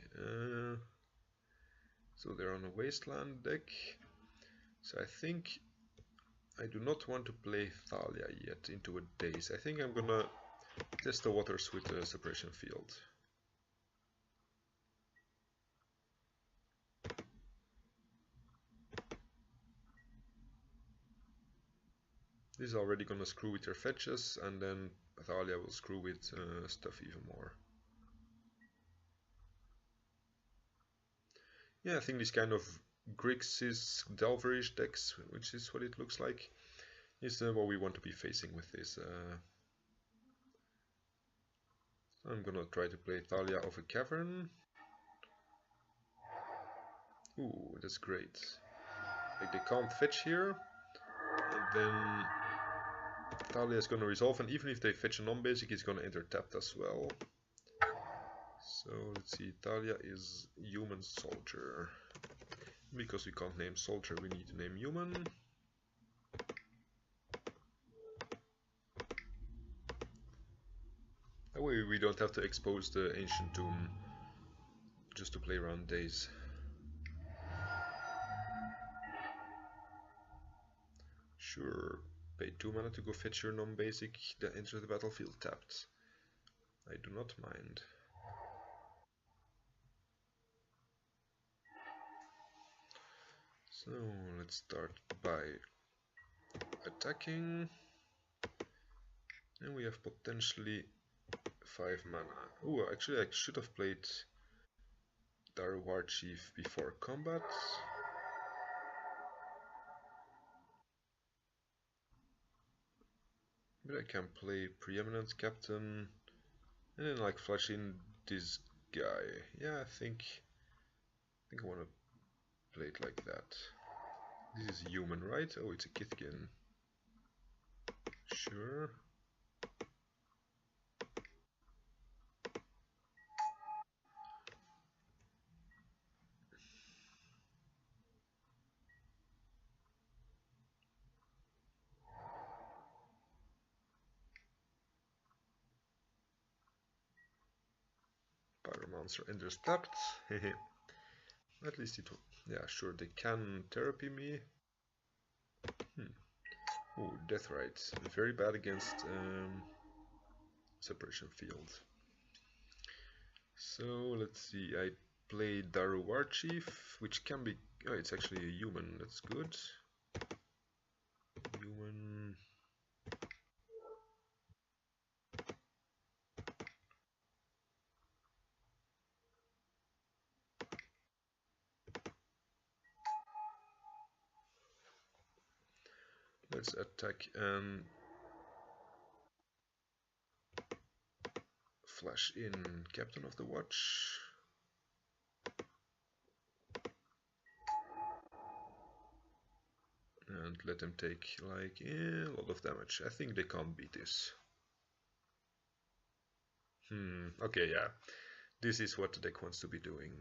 So they're on a Wasteland deck, so I think I do not want to play Thalia yet into a Daze. I think I'm gonna test the waters with the Separation Field. This is already gonna screw with your fetches, and then Thalia will screw with stuff even more. Yeah, I think this kind of Grixis Delverish decks, which is what it looks like, is what we want to be facing with this. I'm gonna try to play Thalia of a Cavern. Ooh, that's great. Like they can't fetch here, and then Thalia is gonna resolve, and even if they fetch a non-basic, it's gonna enter tapped as well. So let's see, Thalia is Human Soldier. Because we can't name Soldier, we need to name Human. That way we don't have to expose the Ancient Tomb just to play around Daze. Sure. Pay 2 mana to go fetch your non-basic, then enter the battlefield tapped. I do not mind. So let's start by attacking. And we have potentially 5 mana. Oh, actually I should have played War Chief before combat. But I can play Preeminent Captain and then like flash in this guy. Yeah, I think I want to play it like that. This is human, right? Oh, it's a Kithkin. Sure. Pyromancer enters tapped. At least it will. Yeah, sure, they can therapy me. Oh, Death Rights. Very bad against Separation Field. So let's see, I play War Chief, which can be. Oh, it's actually a human, that's good. Human. Let's attack and flash in Captain of the Watch. And let them take like a lot of damage. I think they can't beat this. Okay, yeah. This is what the deck wants to be doing.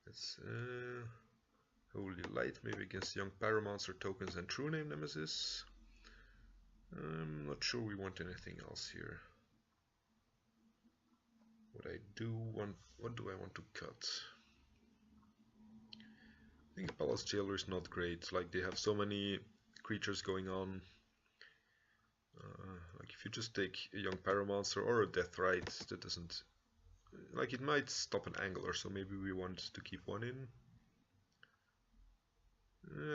Let's Holy Light, maybe against Young Pyromancer tokens and True Name Nemesis. I'm not sure we want anything else here. What do I want to cut? I think Palace Jailer is not great. Like they have so many creatures going on. Like if you just take a Young Pyromancer or a Death Right, that doesn't. Like it might stop an Angler, so maybe we want to keep one in.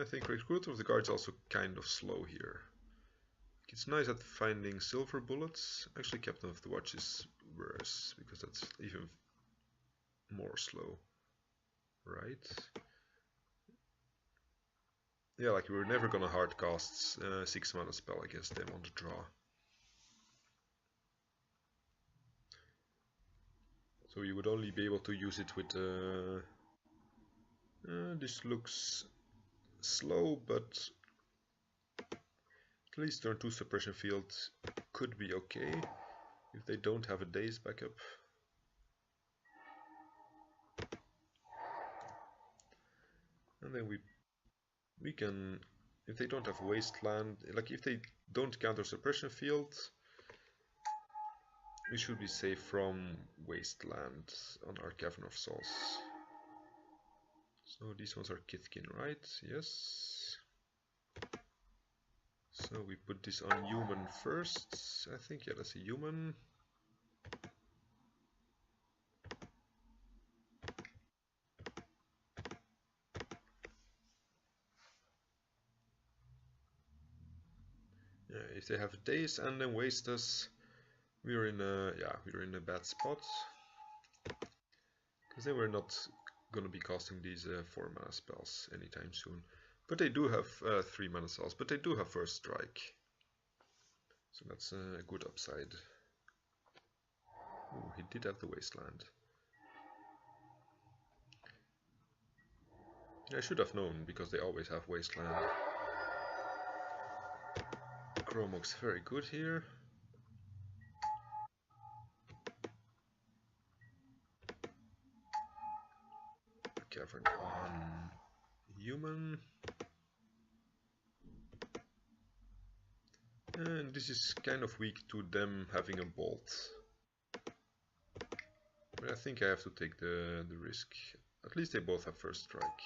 I think Recruiter of the Guard is also kind of slow here. It's nice at finding silver bullets. Actually, Captain of the Watch is worse because that's even more slow, right? Yeah, like we're never gonna hardcast 6 mana spell against them on the draw. So you would only be able to use it with. This looks slow, but at least turn 2 suppression field could be okay if they don't have a daze backup. And then we can, if they don't have wasteland, like if they don't counter suppression field, we should be safe from wasteland on our Cavern of Souls. So these ones are Kithkin, right? Yes. So we put this on human first. I think, yeah, that's a human. Yeah, if they have days and then waste us, we're in a bad spot. Because then we're not gonna be casting these 4 mana spells anytime soon. But they do have 3 mana spells, but they do have First Strike. So that's a good upside. Ooh, he did have the Wasteland. I should have known, because they always have Wasteland. Chromok's very good here. Cavern on human. And this is kind of weak to them having a bolt. But I think I have to take the risk. At least they both have First Strike.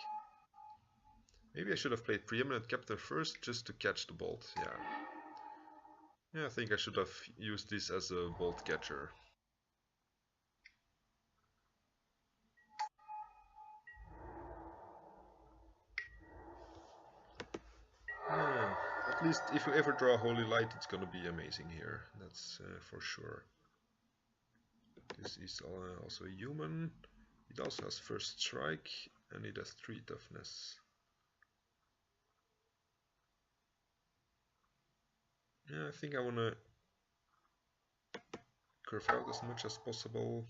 Maybe I should have played Preeminent Captain first just to catch the bolt. Yeah. Yeah, I think I should have used this as a bolt catcher. Yeah. At least if you ever draw Holy Light, it's gonna be amazing here. That's for sure. This is also a human. It also has first strike and it has 3 toughness. Yeah, I think I wanna curve out as much as possible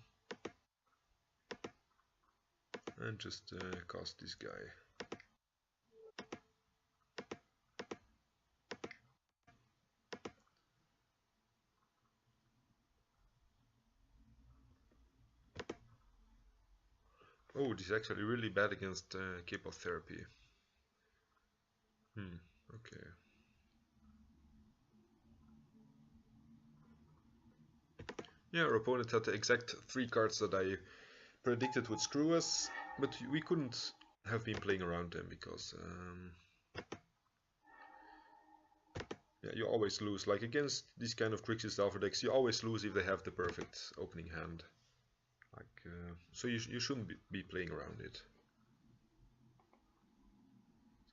and just cast this guy. Oh, this is actually really bad against chemotherapy. Okay. Yeah, our opponent had the exact 3 cards that I predicted would screw us, but we couldn't have been playing around them because yeah, you always lose. Like against these kind of Grixis Alpha decks, you always lose if they have the perfect opening hand. Like so you shouldn't be playing around it.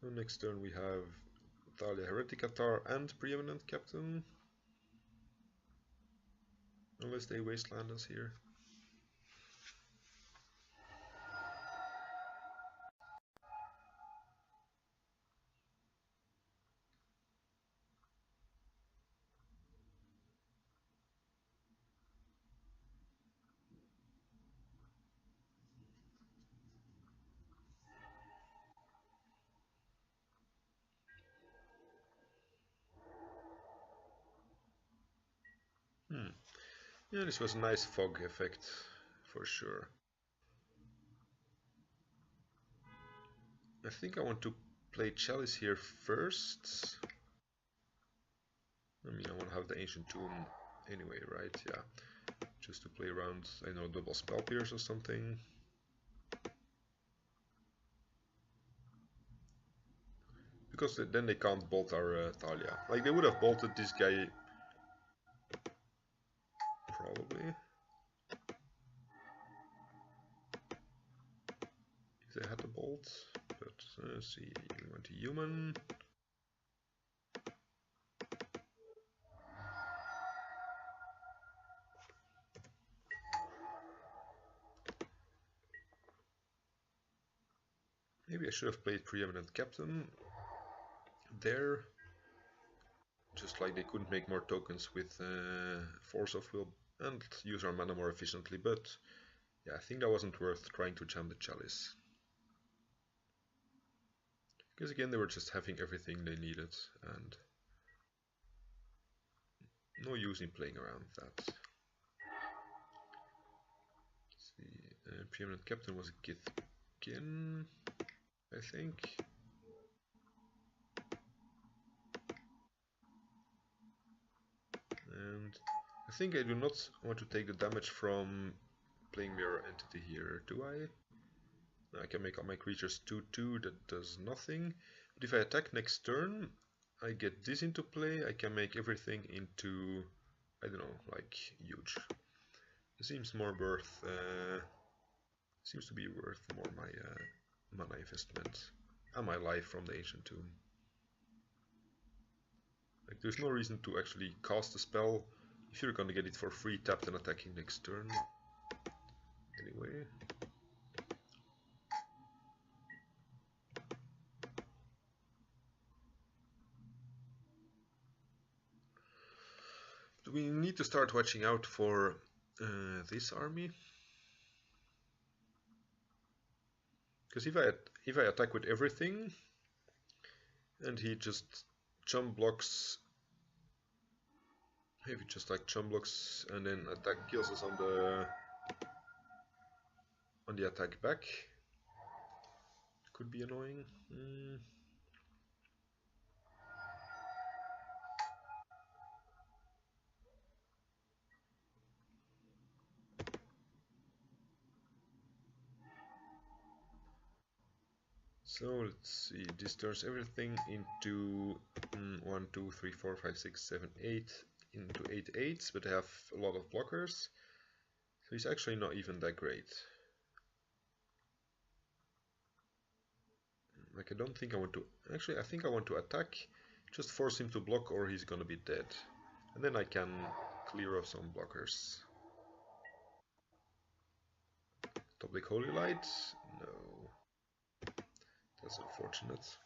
So next turn we have Thalia Hereticatar and Preeminent Captain. Unless they wasteland us here. Yeah, this was a nice fog effect, for sure. I think I want to play Chalice here first. I mean, I want to have the Ancient Tomb anyway, right? Yeah. Just to play around, I know, double Spell Pierce or something. Because then they can't bolt our Thalia. Like, they would have bolted this guy... Probably. If they had the bolt. But, see, we went to human. Maybe I should have played Preeminent Captain there. Just like they couldn't make more tokens with Force of Will and use our mana more efficiently, but yeah, I think that wasn't worth trying to jam the Chalice. Because again, they were just having everything they needed, and no use in playing around that. Let's see, Preeminent Captain was a Githkin, I think. And I think I do not want to take the damage from playing Mirror Entity here, do I? I can make all my creatures 2/2, that does nothing. But if I attack next turn, I get this into play, I can make everything into, I don't know, like huge. It seems more worth, seems to be worth more my mana investment and my life from the Ancient Tomb. Like, there's no reason to actually cast a spell if you're gonna get it for free tapped and attacking next turn. Anyway. We need to start watching out for this army. Because if I attack with everything and he just jump blocks, maybe just like jump blocks and then attack kills us on the attack back, could be annoying. So let's see, this turns everything into 1, 2, 3, 4, 5, 6, 7, 8 into 8 8s, but they have a lot of blockers. So he's actually not even that great. Like I don't think I want to, actually I think I want to attack, just force him to block or he's gonna be dead. And then I can clear off some blockers. Top deck Holy Light? No. That's unfortunate.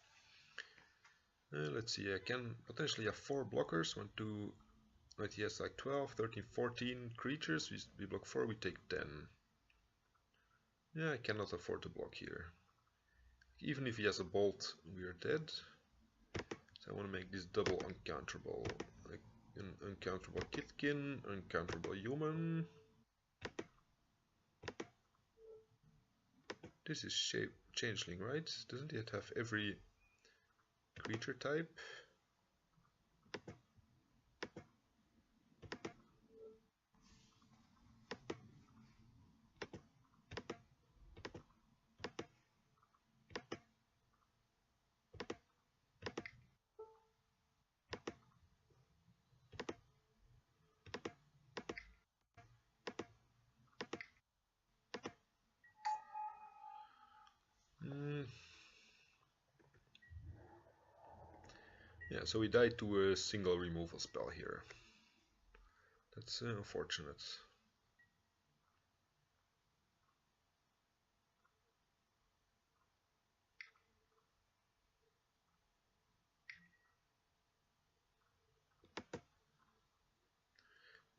Let's see, I can potentially have 4 blockers. 1, 2, right, he has like 12, 13, 14 creatures. We block 4, we take 10. Yeah, I cannot afford to block here. Even if he has a bolt, we are dead. So I want to make this double uncounterable. Like an uncounterable Kitkin, uncounterable human. This is shape changeling, right? Doesn't it have every creature type? Yeah, so we died to a single removal spell here. That's unfortunate.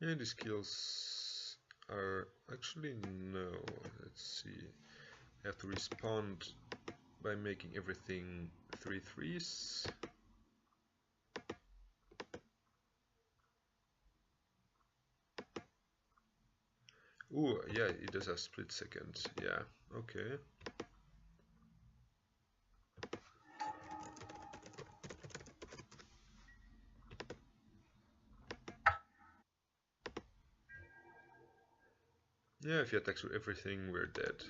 And the skills are actually no. Let's see. I have to respond by making everything 3/3s. Ooh, yeah, it does have split second. Yeah, okay. Yeah, if he attacks with everything, we're dead.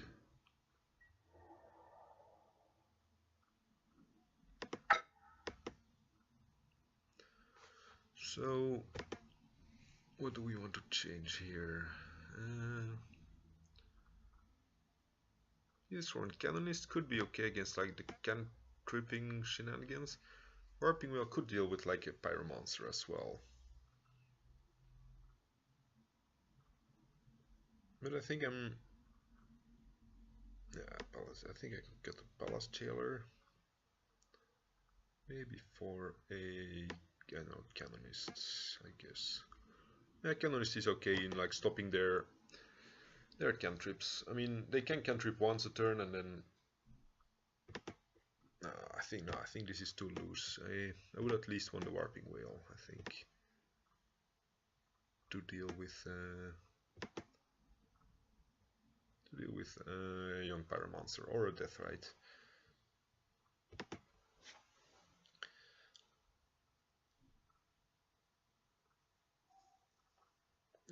So, what do we want to change here? This one Canonist could be okay against like the cantripping shenanigans. Warping Wheel could deal with like a Pyromancer as well. But I think Palace. I think I can get a Palace Jailer. Maybe for a Canonist, I guess. Yeah, Canonist is okay in like stopping their cantrips. I mean, they can cantrip once a turn and then I think this is too loose. I would at least want the Warping Whale, I think, to deal with a young Pyromancer or a Deathrite.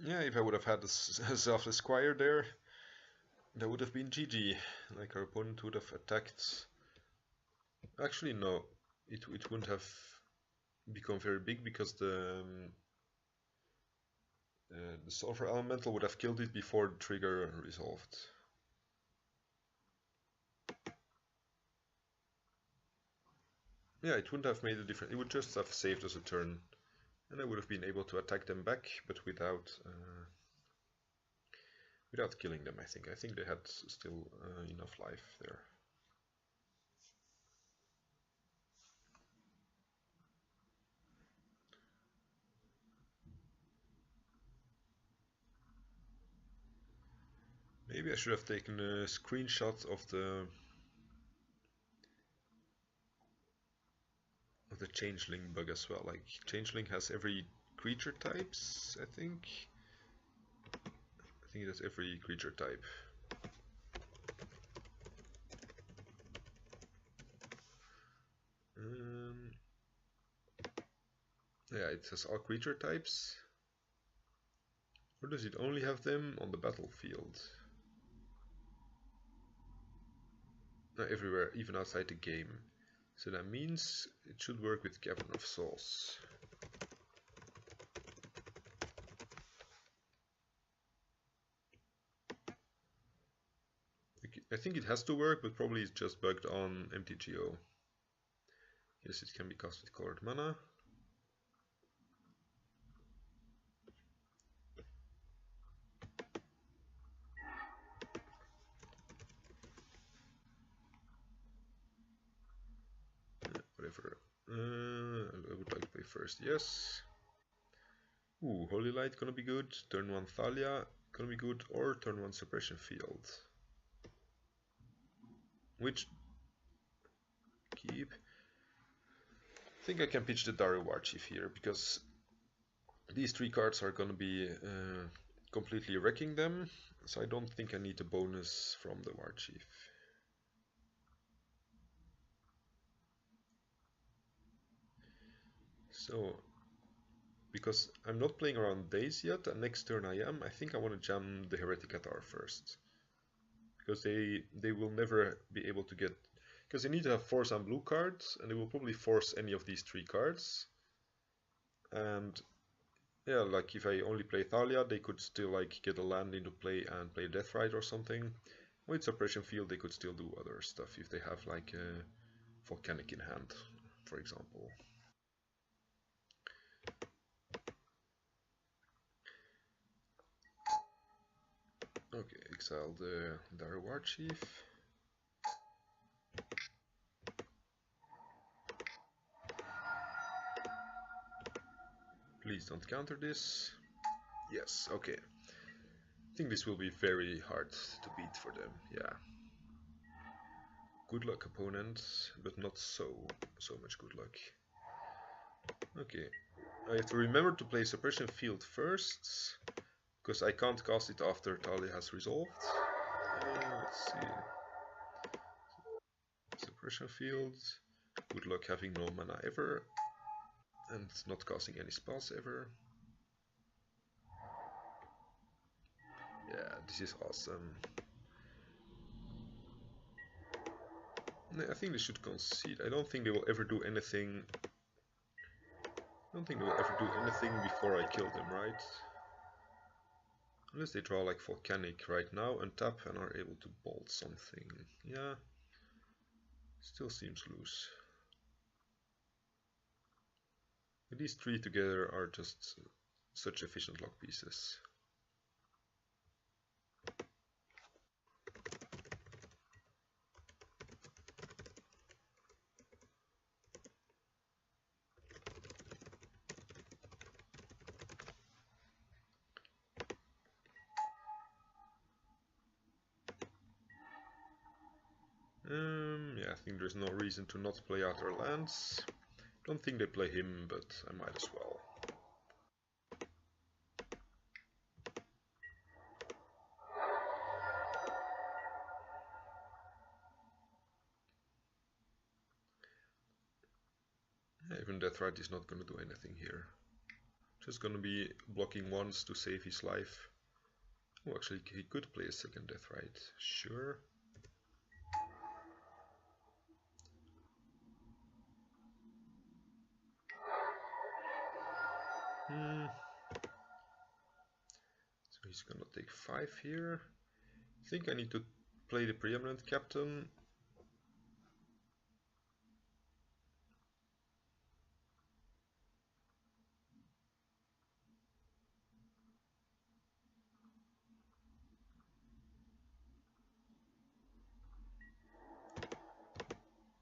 Yeah, if I would have had a Selfless Squire there, that would have been GG. Like our opponent would have attacked. Actually, no, it wouldn't have become very big because the Sulfur Elemental would have killed it before the trigger resolved. Yeah, it wouldn't have made a difference. It would just have saved us a turn, and I would have been able to attack them back, but without killing them. I think they had still enough life there. Maybe I should have taken a screenshot of the changeling bug as well. Like changeling has every creature types, I think. I think it has every creature type. Yeah, it has all creature types. Or does it only have them on the battlefield? everywhere, even outside the game. So that means it should work with Cavern of Souls. I think it has to work, but probably it's just bugged on MTGO. Yes, it can be cast with colored mana. Whatever. I would like to play first, yes. Ooh, Holy Light gonna be good. Turn 1 Thalia gonna be good, or turn 1 Suppression Field. Which keep. I think I can pitch the Daru Warchief here, because these 3 cards are gonna be completely wrecking them, so I don't think I need a bonus from the Warchief. So, because I'm not playing around Days yet, and next turn I am, I think I want to jam the Heretic Cathar first. Because they will never be able to get... Because they need to have force on blue cards, and they will probably force any of these 3 cards. And yeah, like if I only play Thalia, they could still like get a land into play and play Deathrite or something. With Suppression Field, they could still do other stuff if they have like a Volcanic in hand, for example. Okay, exile the Daru Warchief. Please don't counter this. Yes, okay. I think this will be very hard to beat for them, yeah. Good luck, opponent, but not so much good luck. Okay, I have to remember to play Suppression Field first, because I can't cast it after Thalia has resolved. Let's see. Suppression Field. Good luck having no mana ever, and not casting any spells ever. Yeah, this is awesome. I think they should concede. I don't think they will ever do anything. I don't think they will ever do anything before I kill them, right? Unless they draw like Volcanic right now, untap and are able to bolt something. Yeah, still seems loose. But these 3 together are just such efficient lock pieces. Yeah, I think there's no reason to not play Outer Lands. Don't think they play him, but I might as well. Even Deathrite is not gonna do anything here. Just gonna be blocking once to save his life. Oh, actually, he could play a second Deathrite. Sure. So he's gonna take 5 here. I think I need to play the Preeminent Captain.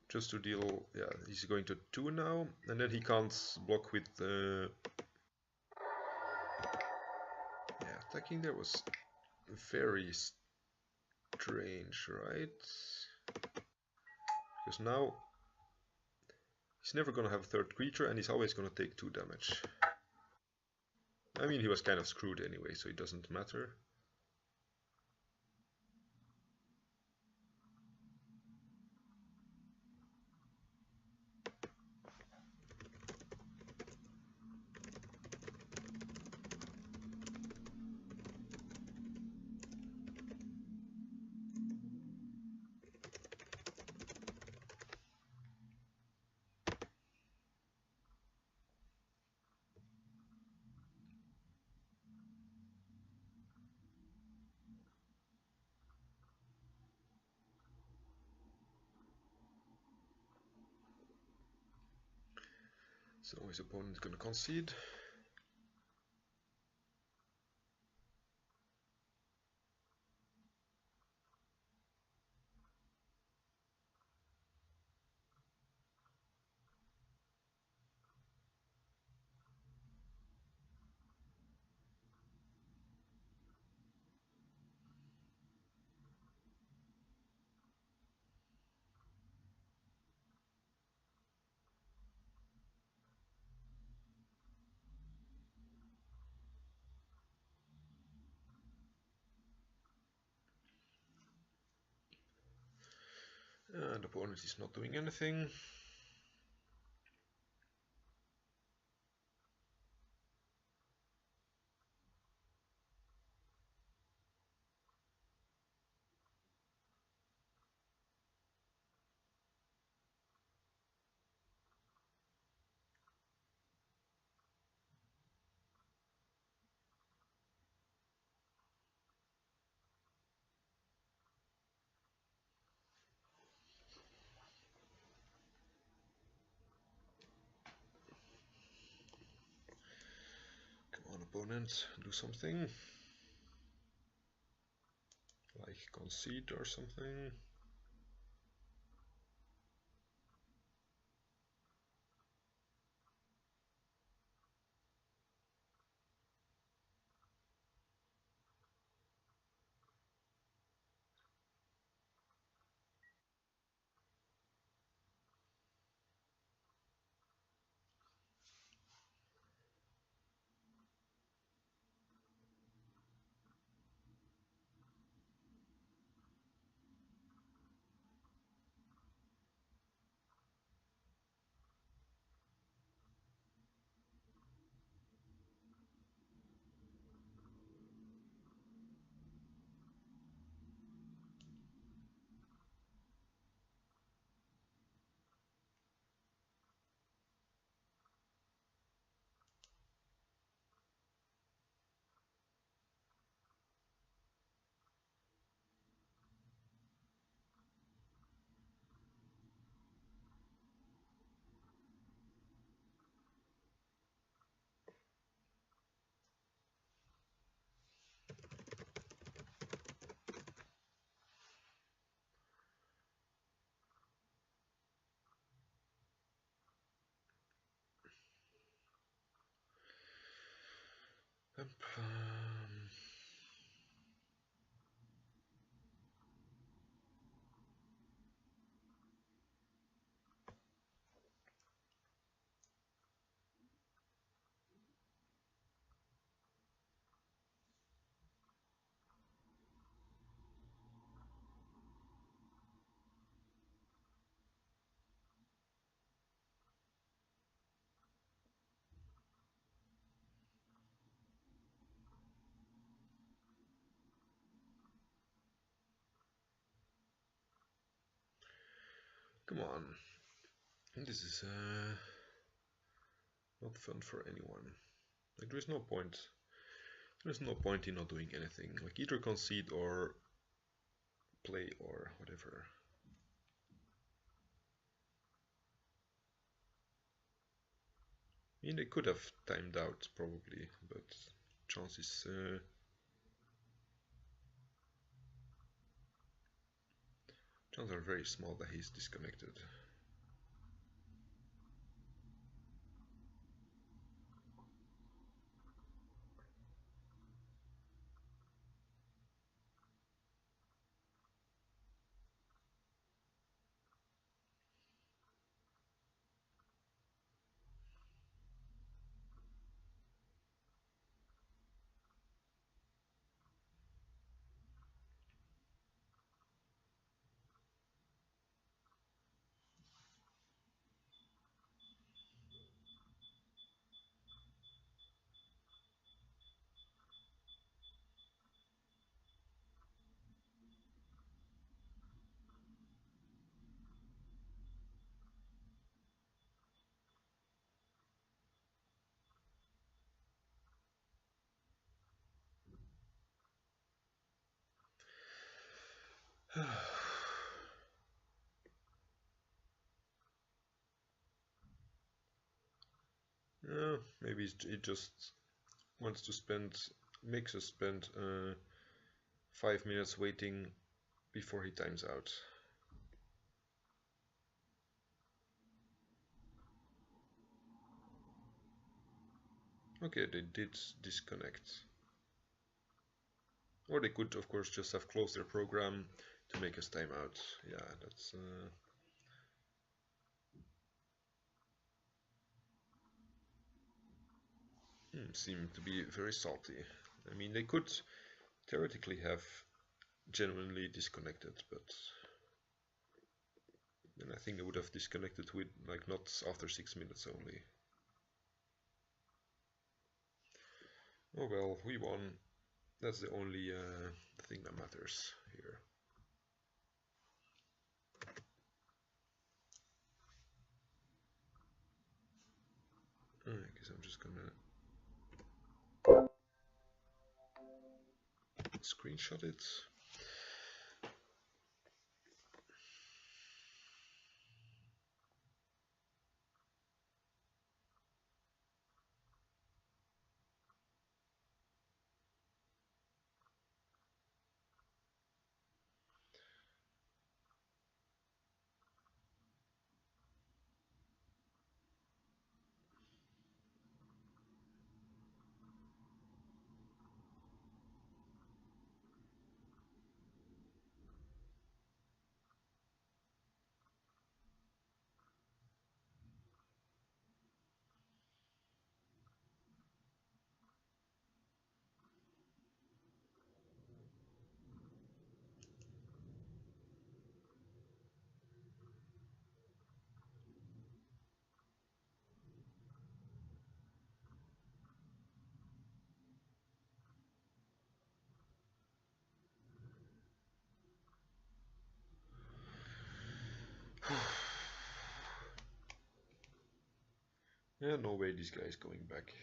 Just to deal, yeah, he's going to 2 now, and then he can't block with the... Yeah, attacking there was very strange, right? Because now he's never gonna have a 3rd creature, and he's always gonna take 2 damage. I mean, he was kind of screwed anyway, so it doesn't matter. So his opponent is gonna concede. And the opponent is not doing anything. Come on, opponent, do something. Like concede or something. Um, Come on. This is not fun for anyone. Like there is no point. There's no point in not doing anything. Like either concede or play or whatever. I mean, they could have timed out probably, but chances chances are very small that he's disconnected. Maybe it just wants to makes us spend 5 minutes waiting before he times out. Okay, they did disconnect. Or they could, of course, just have closed their program to make us time out. Yeah, that's... seem to be very salty. I mean, they could theoretically have genuinely disconnected, but then I think they would have disconnected with, like, not after 6 minutes only. Oh well, we won. That's the only thing that matters here. I guess I'm just gonna screenshot it. Yeah, no way this guy is going back.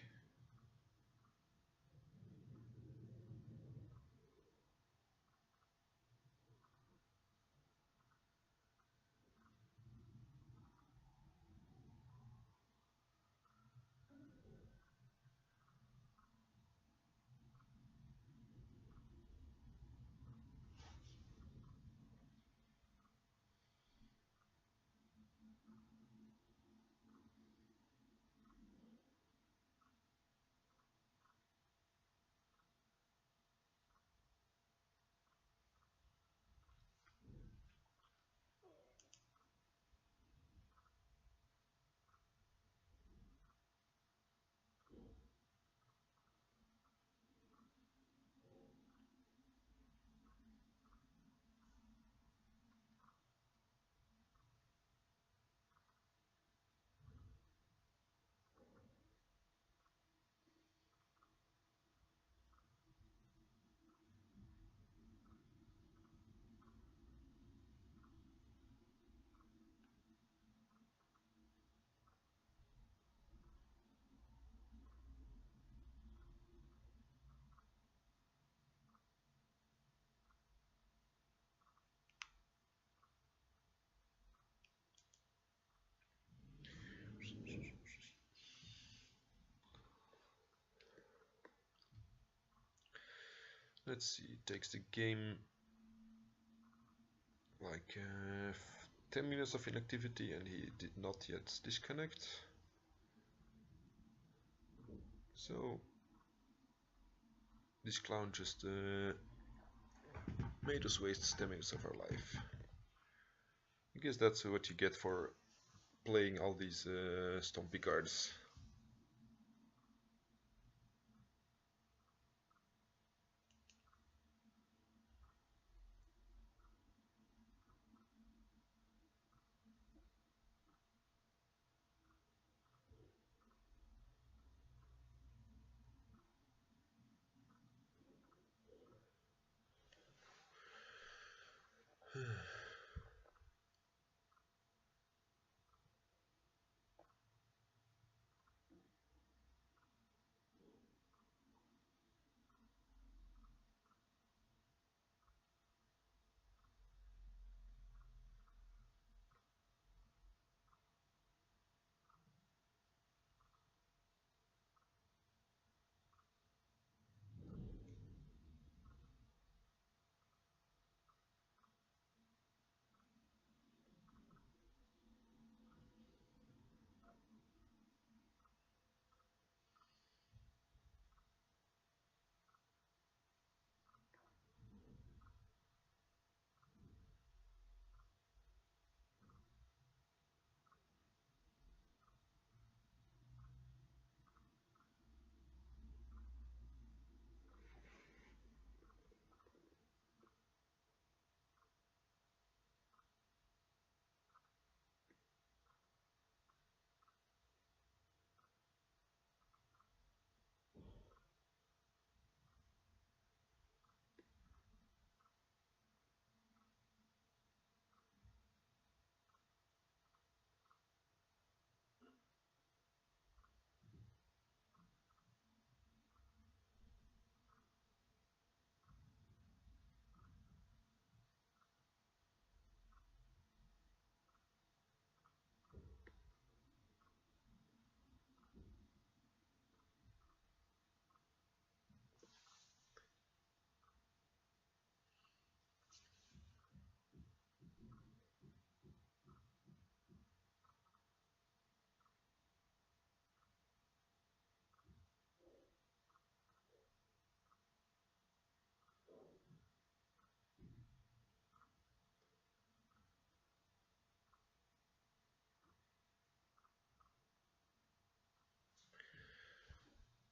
Let's see, it takes the game like 10 minutes of inactivity and he did not yet disconnect. So this clown just made us waste 10 minutes of our life. I guess that's what you get for playing all these Stompy cards.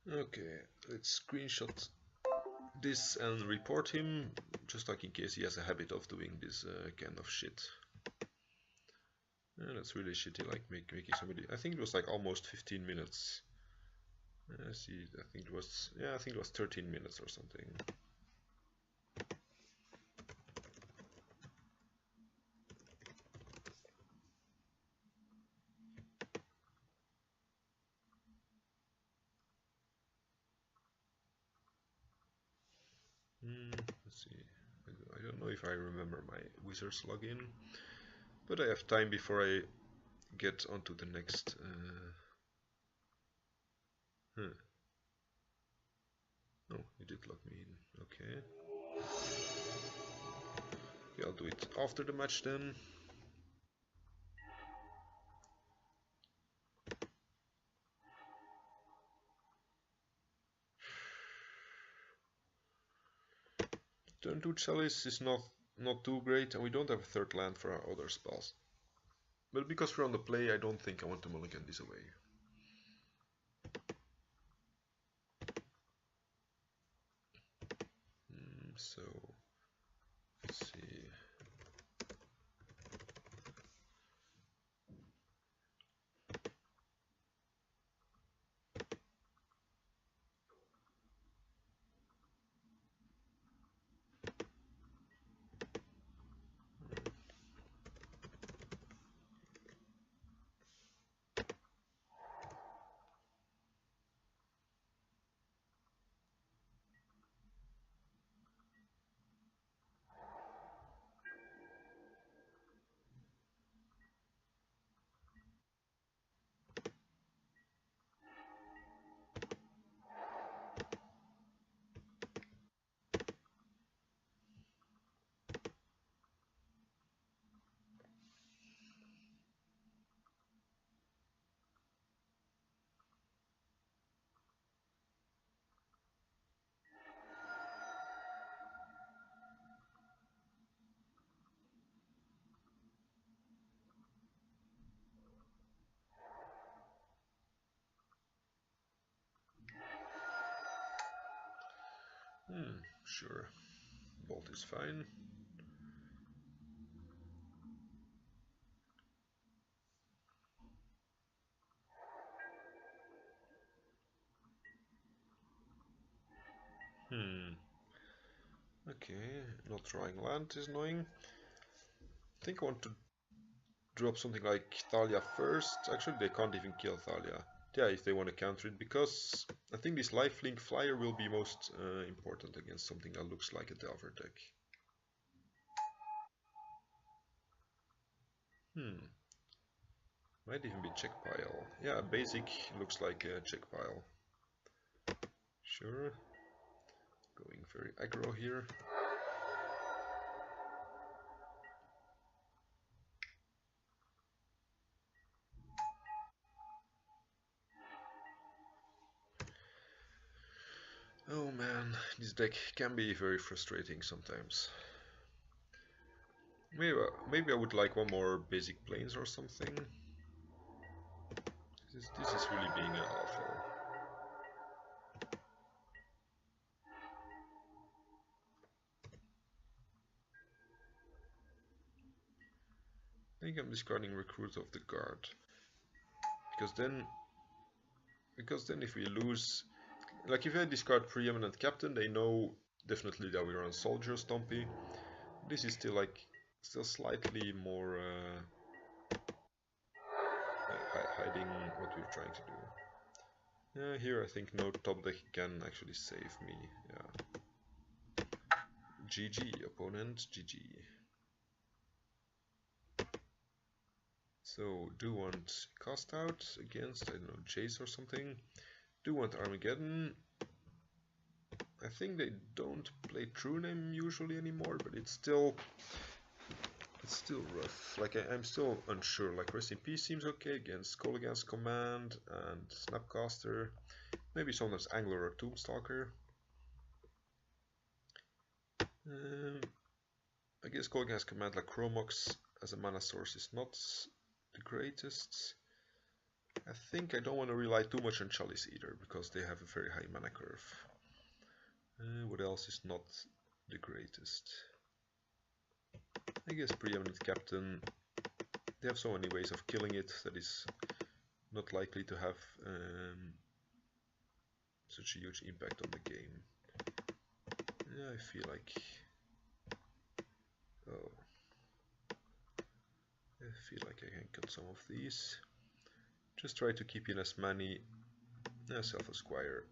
Okay, let's screenshot this and report him, just like in case he has a habit of doing this kind of shit. Yeah, that's really shitty, like making somebody. I think it was like almost 15 minutes. See, I think it was, yeah, I think it was 13 minutes or something. Let's see. I don't know if I remember my Wizards login, but I have time before I get onto the next. No, you did log me in. Okay. Yeah, I'll do it after the match then. Turn 2 Chalice is not too great, and we don't have a third land for our other spells. But because we're on the play, I don't think I want to mulligan this away. So, let's see. Sure. Bolt is fine. Okay, not drawing land is annoying. I think I want to drop something like Thalia first. Actually, they can't even kill Thalia. Yeah, if they want to counter it, because I think this lifelink flyer will be most important against something that looks like a Delver deck. Might even be check pile. Yeah, basic looks like a check pile. Sure. Going very aggro here. Oh man, this deck can be very frustrating sometimes. Maybe I would like one more basic planes or something. This is really being awful. I think I'm discarding Recruit of the Guard. Because then if we lose, like if I discard Preeminent Captain, they know definitely that we're on Soldier Stompy. This is still slightly more hiding what we're trying to do. Yeah, here I think no top deck can actually save me. Yeah. GG, opponent, GG. So, do want cast out against, I don't know, Chase or something. Do want Armageddon. I think they don't play True Name usually anymore, but it's still rough. Like I'm still unsure. Like Rest in Peace seems okay against Kolaghan's Command and Snapcaster. Maybe sometimes Angler or Tombstalker. I guess Kolaghan's Command like Chromox as a mana source is not the greatest. I think I don't want to rely too much on Chalice either, because they have a very high mana curve. What else is not the greatest? I guess Preeminent Captain. They have so many ways of killing it that is not likely to have such a huge impact on the game. Yeah, I feel like... Oh. I feel like I can cut some of these. Just try to keep in as many... Self-Esquire.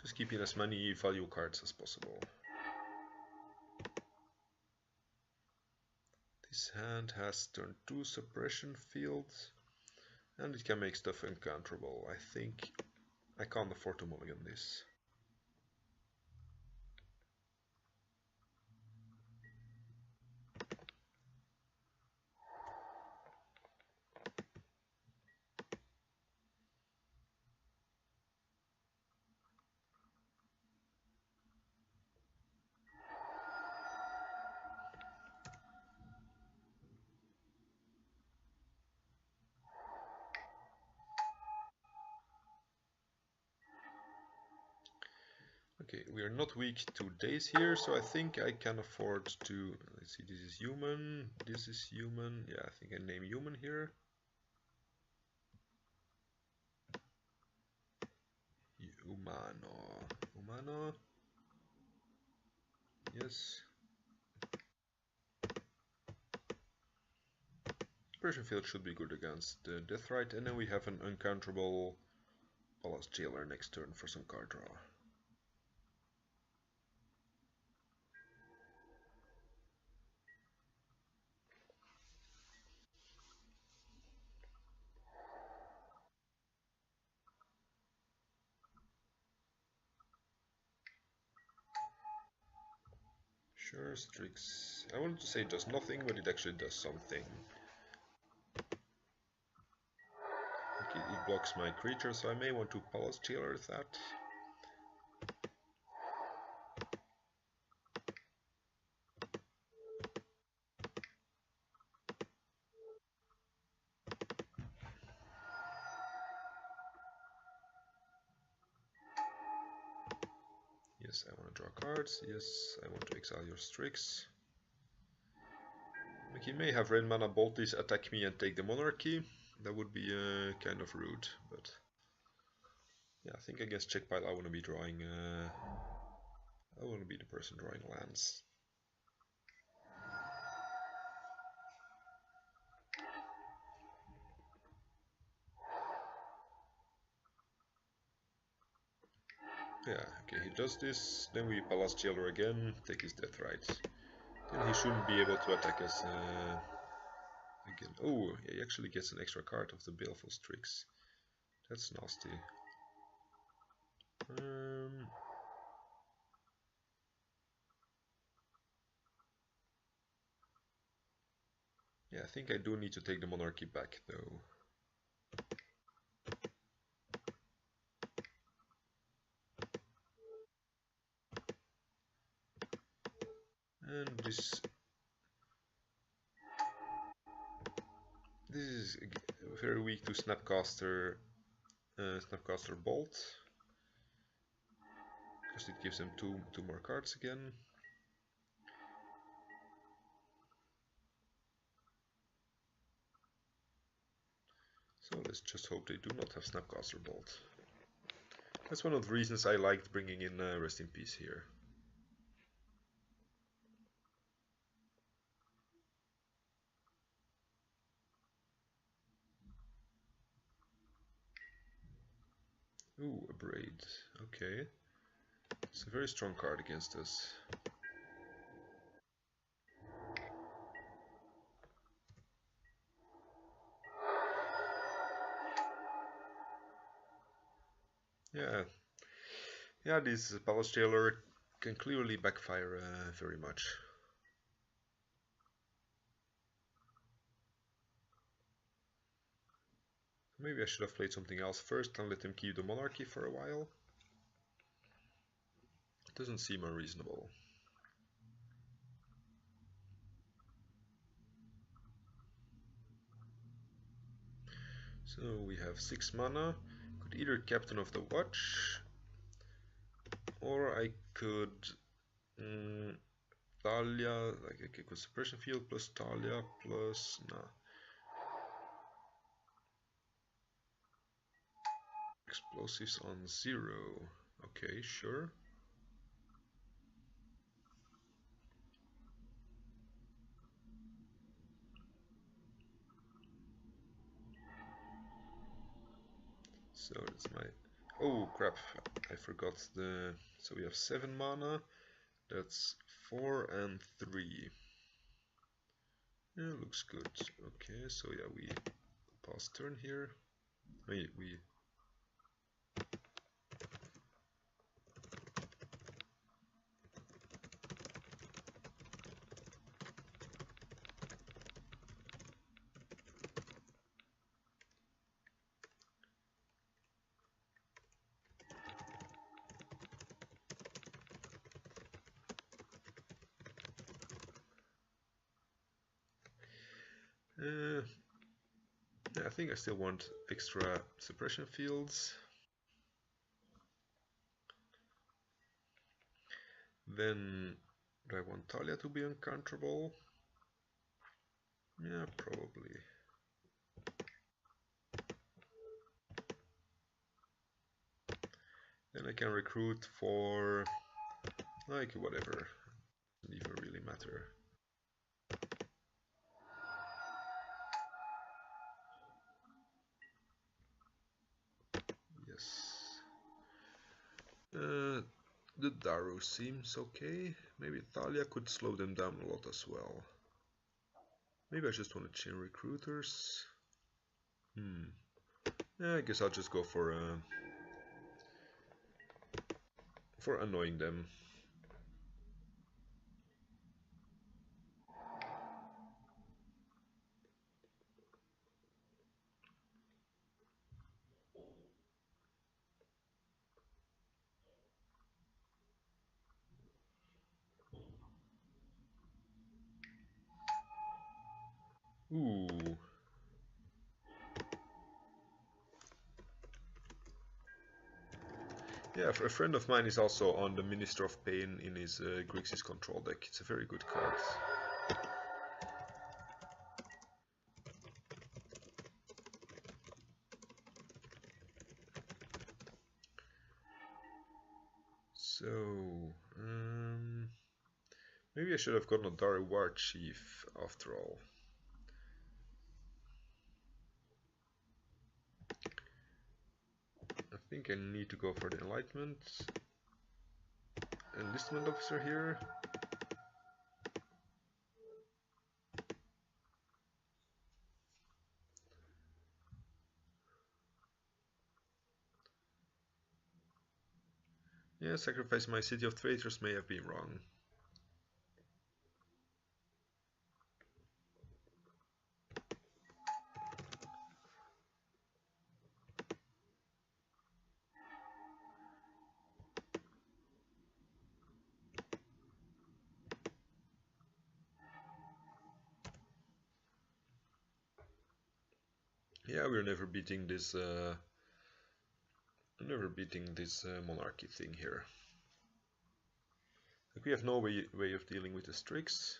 Just keep in as many value cards as possible. This hand has turn 2 suppression fields, and it can make stuff uncounterable. I think I can't afford to mulligan this. Okay, we are not weak to days here, so I think I can afford to... Let's see, this is human, this is human. Yeah, I think I name human here. Humano. Humano. Yes. Suppression field should be good against the Deathrite, and then we have an uncounterable Palace Jailer next turn for some card draw. Sure, Strix. I wanted to say it does nothing, but it actually does something. Okay, it blocks my creature, so I may want to Palace Jailer that. Yes, I want to draw cards. Yes, I want to exile your Strix. Like, he may have red mana bolt this, attack me and take the monarchy. That would be kind of rude, but yeah, I think against check pile I want to be drawing. I want to be the person drawing lands. Yeah, okay, he does this. Then we Palace Jailer again, take his Deathrite. Then he shouldn't be able to attack us again. Oh, he actually gets an extra card of the Baleful Strix. That's nasty. Yeah, I think I do need to take the monarchy back though. And this is very weak to Snapcaster Bolt, because it gives him two more cards again. So let's just hope they do not have Snapcaster Bolt. That's one of the reasons I liked bringing in Rest in Peace here. Ooh, a Braid. Okay. It's a very strong card against us. Yeah, this Palace Jailer can clearly backfire very much. Maybe I should have played something else first and let him keep the monarchy for a while. It doesn't seem unreasonable. So we have 6 mana. Could either Captain of the Watch, or I could Talia, like I could Suppression Field plus Talia plus nah. Explosives on 0. Okay, sure. So that's my... Oh crap, I forgot the... So we have 7 mana. That's 4 and 3. Yeah, looks good. Okay, so yeah, we pass turn here. We yeah, I think I still want extra suppression fields. Then do I want Talia to be uncounterable? Yeah, probably. Then I can recruit for like whatever. Doesn't even really matter. Yes. The Daru seems okay. Maybe Thalia could slow them down a lot as well. Maybe I just want to chain recruiters. Yeah, I guess I'll just go for annoying them. Ooh. Yeah, a friend of mine is also on the Minister of Pain in his Grixis control deck. It's a very good card. So, maybe I should have gotten a Dari War Chief after all. I think I need to go for the Enlightenment. Enlistment officer here. Yeah, sacrificing my City of Traitors may have been wrong. Yeah, we're never beating this monarchy thing here. Like, we have no way of dealing with the Strix.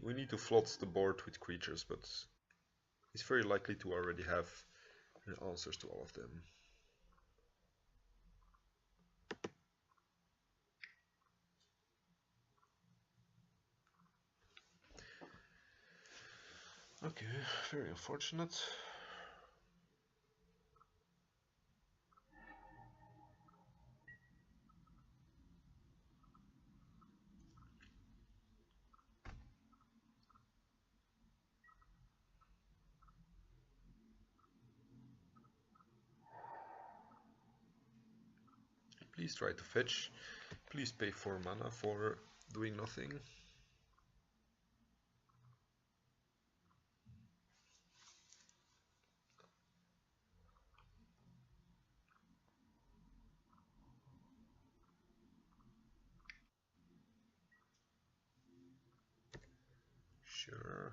We need to flood the board with creatures, but he's very likely to already have answers to all of them. Okay, very unfortunate. Please try to fetch. Please pay 4 mana for doing nothing. Sure.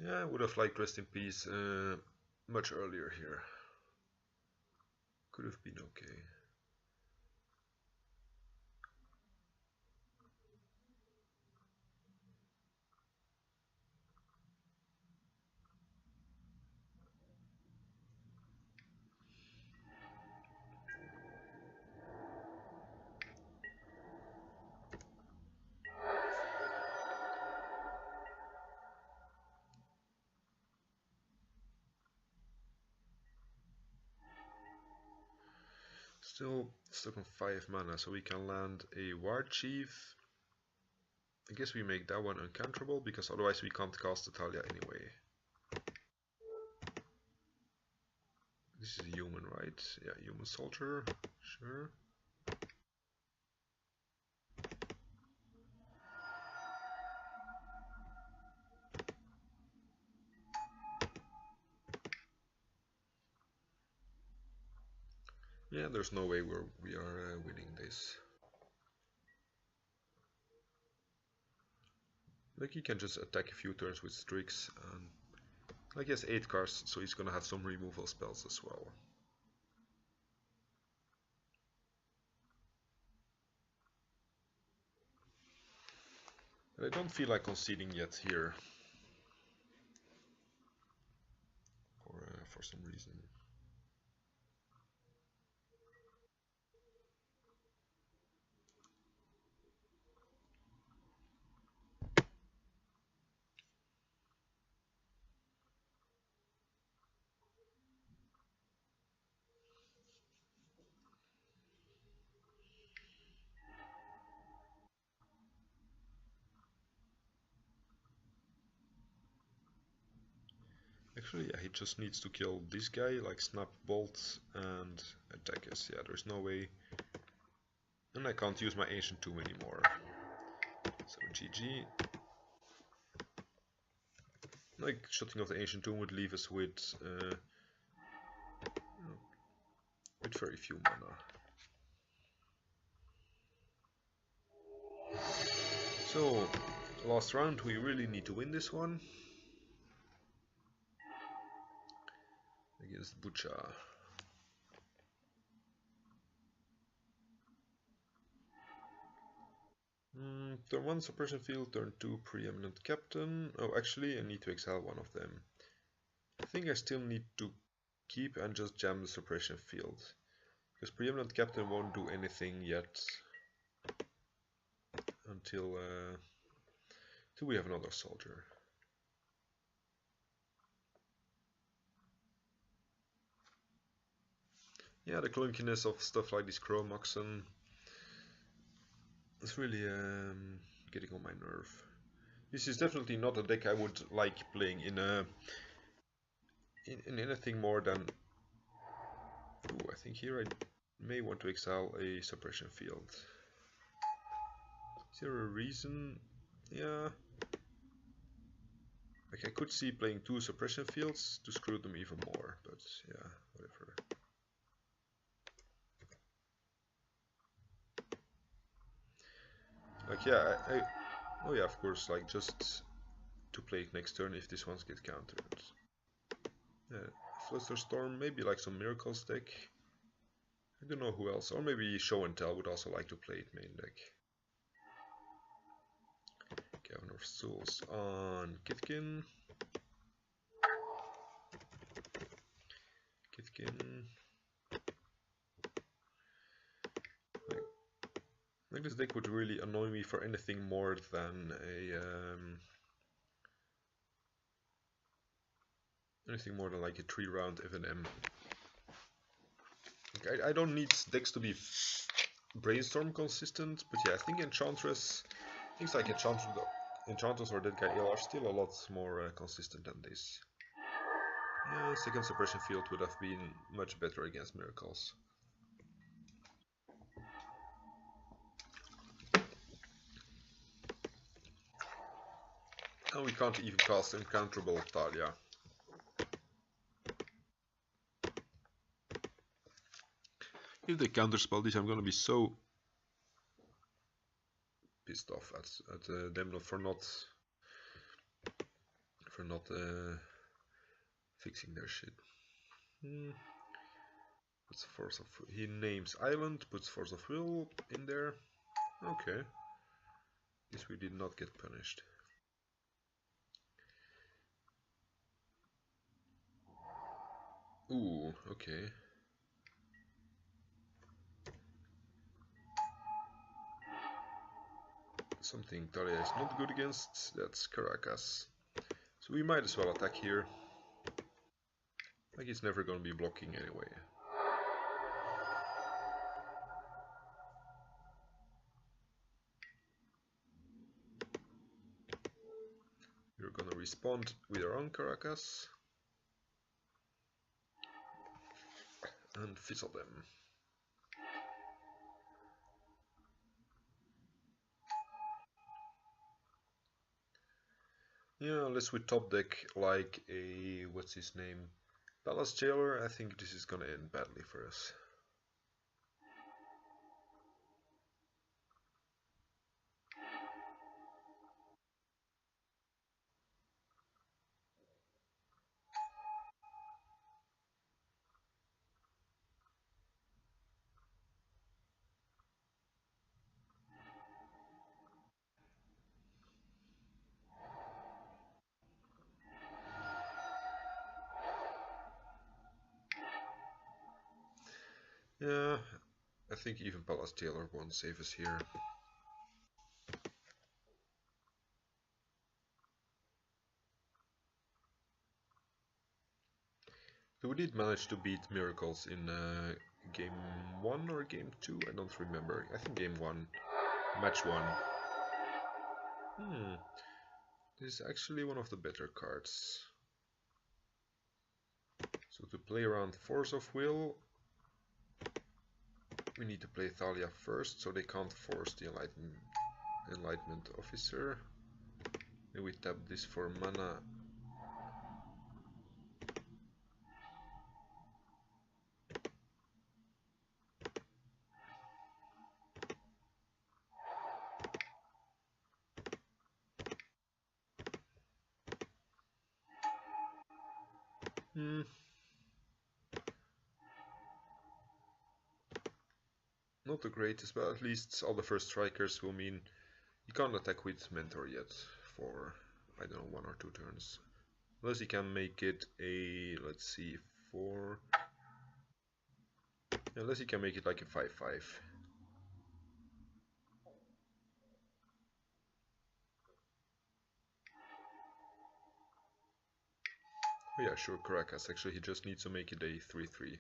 Yeah, I would have liked Rest in Peace much earlier here. Could have been okay. Still stuck on 5 mana, so we can land a War Chief. I guess we make that one uncounterable, because otherwise we can't cast Talia anyway. This is a human, right? Yeah, human soldier, sure. Yeah, there's no way we are winning this. Like, he can just attack a few turns with Strix, and I guess 8 cards, so he's gonna have some removal spells as well. But I don't feel like conceding yet here, for some reason. Actually, yeah, he just needs to kill this guy, like Snap Bolt and attack us. Yeah, there's no way. And I can't use my Ancient Tomb anymore. So GG. Like, shutting off the Ancient Tomb would leave us with very few mana. So, last round, we really need to win this one. Against Butcha. Turn 1 Suppression Field, turn 2 Preeminent Captain. Oh, actually, I need to exile one of them. I think I still need to keep and just jam the Suppression Field. Because Preeminent Captain won't do anything yet. Until we have another soldier. Yeah, the clunkiness of stuff like this Chrome Oxen is really getting on my nerve. This is definitely not a deck I would like playing in anything more than. Ooh, I think here I may want to exile a Suppression Field. Is there a reason? Yeah. Like, I could see playing 2 Suppression Fields to screw them even more, but yeah, whatever. Like, yeah, oh yeah, of course, like, just to play it next turn if this ones get countered. Yeah, Flusterstorm, maybe like some Miracles deck. I don't know who else, or maybe Show and Tell would also like to play it main deck. Cavern of Souls on Kitkin. Like this deck would really annoy me for anything more than like a 3-round FNM. Like, I don't need decks to be Brainstorm consistent, but yeah, I think Enchantress, things like Enchantress or that guy are still a lot more consistent than this. Yeah, second Suppression Field would have been much better against Miracles. And we can't even cast Uncounterable Talia. If they counterspell this, I'm gonna be so pissed off at them for not fixing their shit. Puts force of he names island, puts force of will in there. Okay. This we did not get punished. Ooh, okay. Something Talia is not good against, that's Caracas. So we might as well attack here. Like he's never gonna be blocking anyway. We're gonna respond with our own Caracas. And fizzle them. Yeah, unless we top deck like a, what's his name, Palace Jailer, I think this is gonna end badly for us. Yeah, I think even Palace Jailer won't save us here. So we did manage to beat Miracles in game 1 or game 2, I don't remember. I think game 1, match 1. This is actually one of the better cards. So to play around Force of Will, we need to play Thalia first, so they can't force the Enlightenment Officer. Then we tap this for mana. Not the greatest, but at least all the first strikers will mean you can't attack with Mentor yet for, I don't know, 1 or 2 turns. Unless you can make it a, let's see, 4... Unless you can make it like a 5-5. Oh yeah, sure, Caracas. Actually, he just needs to make it a 3-3.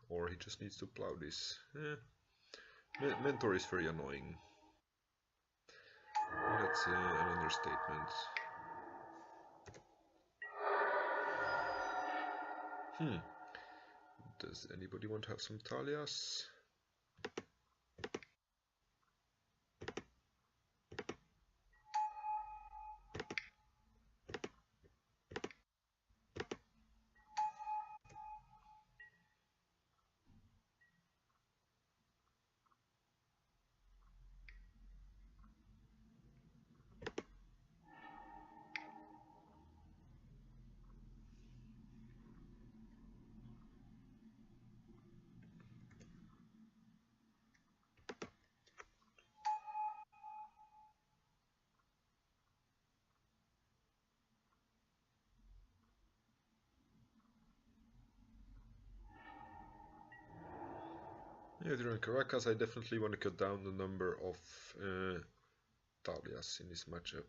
Or he just needs to plow this. Mentor is very annoying. That's an understatement. Does anybody want to have some Thalias? Yeah, during Caracas, I definitely want to cut down the number of Thalias in this matchup.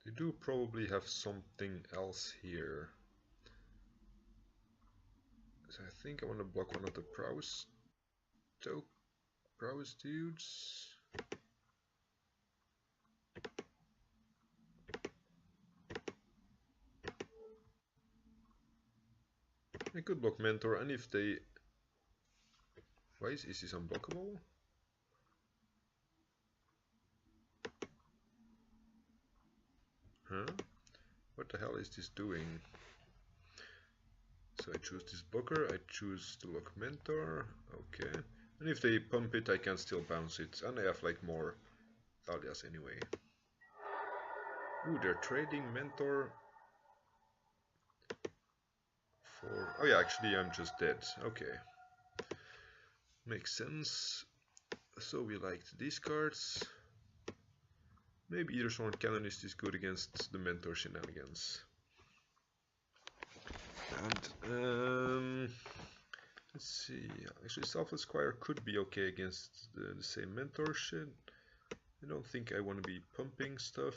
They do probably have something else here. So I think I want to block one of the prowess dudes. I could block Mentor, and if they... Why is this unblockable? Huh? What the hell is this doing? So I choose this blocker, I choose the lock mentor, okay. And if they pump it, I can still bounce it, and I have like more Thalias anyway. Ooh, they're trading mentor for... Oh yeah, actually I'm just dead, okay. Makes sense. So we liked these cards. Maybe either Sworn Canonist is good against the mentor shenanigans. And let's see, actually Selfless Squire could be okay against the same mentor shit. I don't think I want to be pumping stuff.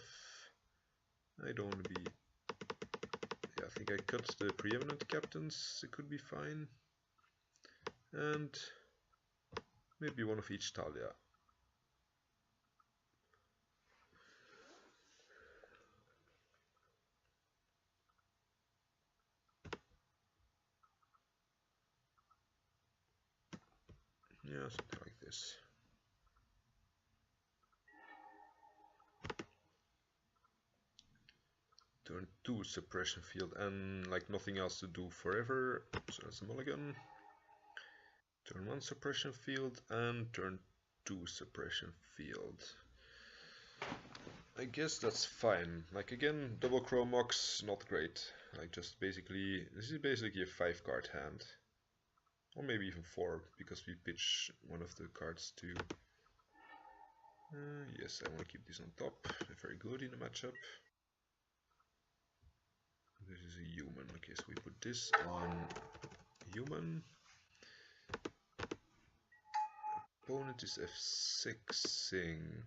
I don't want to be... Yeah, I think I cut the preeminent captains, it could be fine. And maybe one of each Thalia. Yeah, something like this. Turn 2 suppression field and like nothing else to do forever, so that's a mulligan. Turn 1 suppression field and turn 2 suppression field. I guess that's fine. Like again, double Chromox, not great. Like just basically, this is basically a 5 card hand. Or maybe even 4, because we pitch one of the cards to... yes, I want to keep this on top. They're very good in the matchup. This is a human. Okay, so we put this on human. Opponent is F6ing.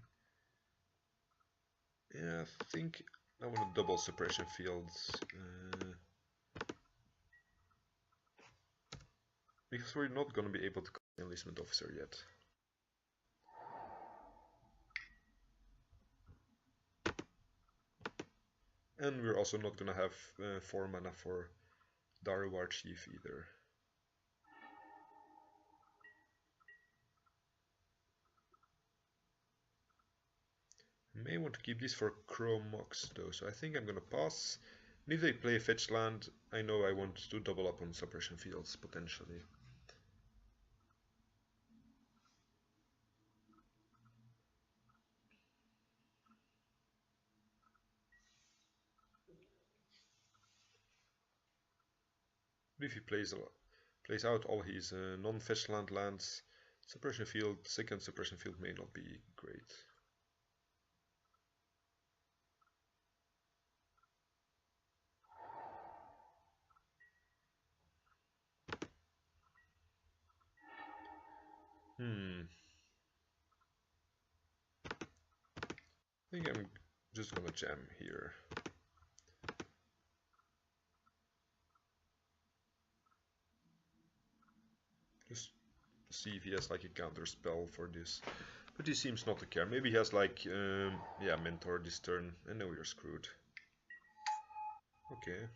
Yeah, I think I want to double suppression fields. Because we're not going to be able to call the enlistment officer yet. And we're also not going to have 4 mana for Daruwar Chief either. May want to keep this for Chromox though, so I think I'm going to pass. And if they play fetch land, I know I want to double up on suppression fields potentially. If he plays out all his non-fetch land lands, suppression field, second suppression field may not be great. I think I'm just gonna jam here. Just see if he has like a counter spell for this. But he seems not to care. Maybe he has like, yeah, mentor this turn. And now you're screwed. Okay.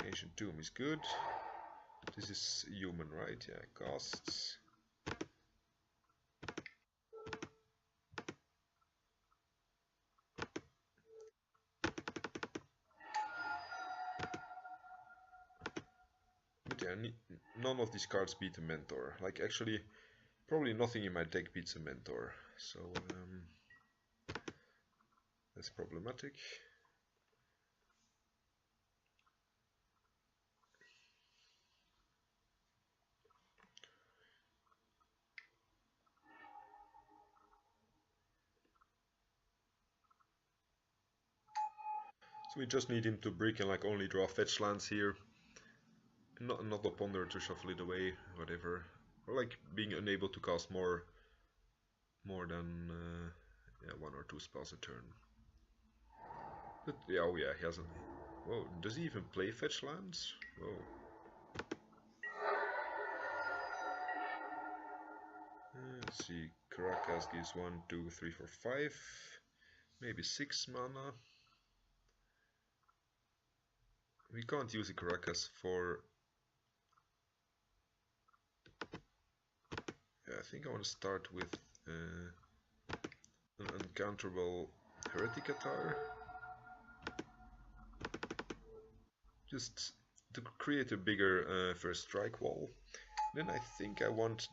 Ancient Tomb is good. This is human, right? Yeah, costs. But yeah, none of these cards beat a mentor. Like actually, probably nothing in my deck beats a mentor. So that's problematic. So we just need him to brick and like only draw fetch lands here. Not a ponder to shuffle it away, whatever. Or like being unable to cast more than yeah, 1 or 2 spells a turn. But yeah, oh yeah, he hasn't. Whoa, does he even play fetch lands? Whoa. Let's see, Caracas gives 1, 2, 3, 4, 5. Maybe 6 mana. We can't use a Caracas for... Yeah, I think I want to start with an uncounterable Hereticatar. Just to create a bigger first strike wall. Then I think I want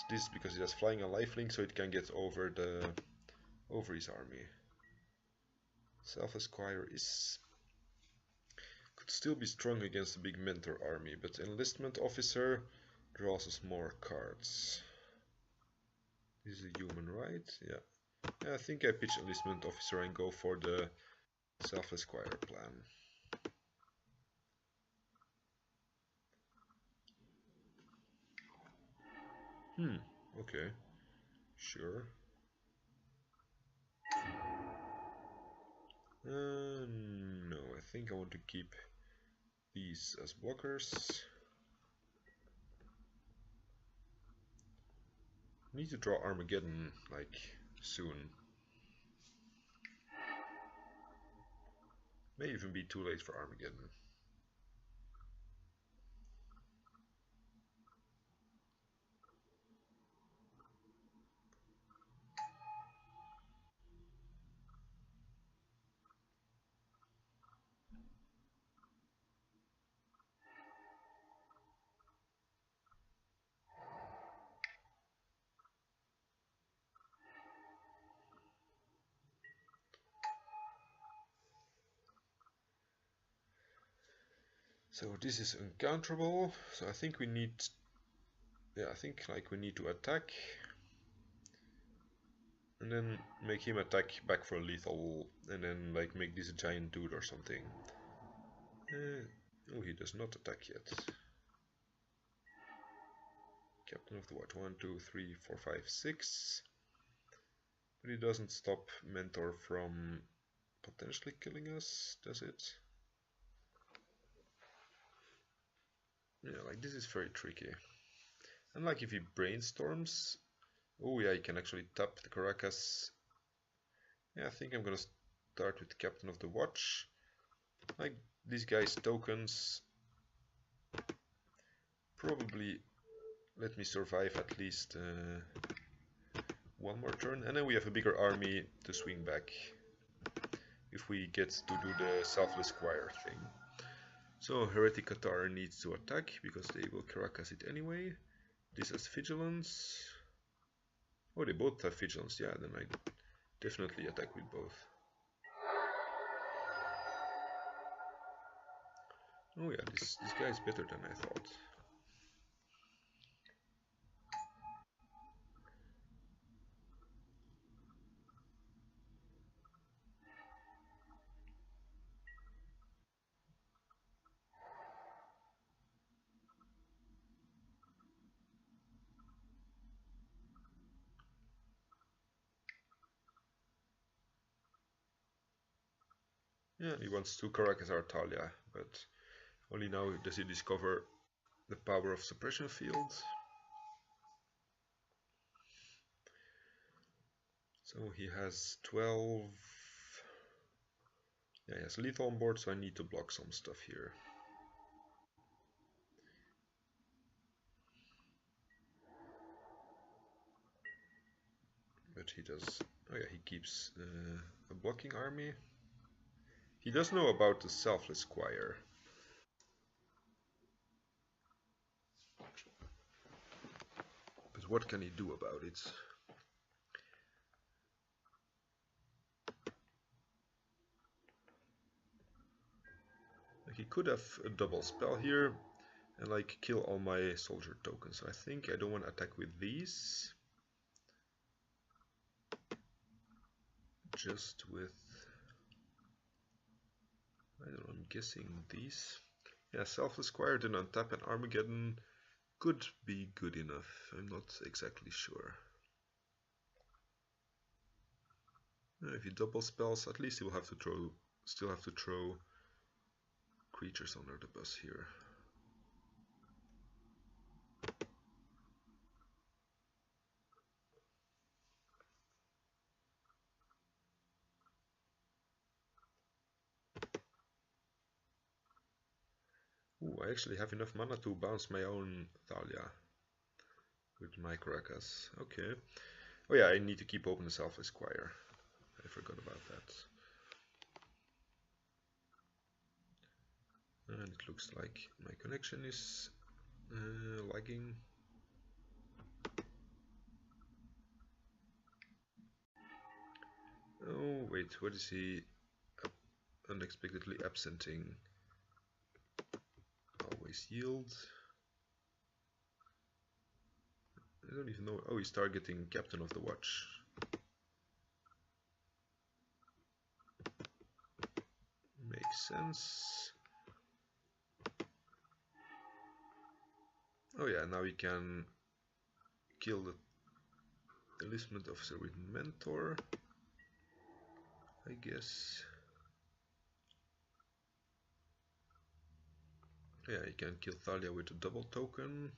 this because it has flying and lifelink, so it can get over his army. Self-Esquire could still be strong against a big mentor army, but enlistment officer draws us more cards. This is a human, right? Yeah. I think I pitch enlistment officer and go for the Self-Esquire plan. Okay. Sure. No, I think I want to keep these as blockers. Need to draw Armageddon, like, soon. May even be too late for Armageddon. So this is uncounterable, so I think we need, I think like we need to attack and then make him attack back for lethal and then like make this a giant dude or something. Oh, he does not attack yet. Captain of the what? 1, 2, 3, 4, 5, 6. But he doesn't stop Mentor from potentially killing us, does it? Yeah, like this is very tricky. And like if he brainstorms, oh yeah, he can actually tap the Caracas. Yeah, I think I'm gonna start with Captain of the Watch. Like these guys' tokens probably let me survive at least one more turn, and then we have a bigger army to swing back if we get to do the Selfless Squire thing. So Heretic Qatar needs to attack because they will Caracas it anyway. This has Vigilance. Oh, they both have Vigilance, yeah, then I definitely attack with both. Oh yeah, this guy is better than I thought. Yeah, he wants to Caracas Artalia, but only now does he discover the power of suppression fields. So he has 12. Yeah, he has lethal on board, so I need to block some stuff here. But he does. Oh yeah, he keeps a blocking army. He does know about the Selfless Squire. But what can he do about it? Like he could have a double spell here and like kill all my soldier tokens. So I think I don't want to attack with these. Just with, I don't know, I'm guessing these. Yeah, Selfless Squire, then untap and Armageddon could be good enough. I'm not exactly sure. If he double spells, at least he will have to throw, still have to throw creatures under the bus here. Ooh, I actually have enough mana to bounce my own Thalia with my Caracas. Okay. Oh yeah, I need to keep open the Selfless Squire. I forgot about that. And it looks like my connection is lagging. Oh wait, what is he unexpectedly absenting? Always yield. I don't even know. Oh, he's targeting Captain of the Watch. Makes sense. Oh yeah, now we can kill the enlistment officer with Mentor, I guess. Yeah, you can kill Thalia with a double token.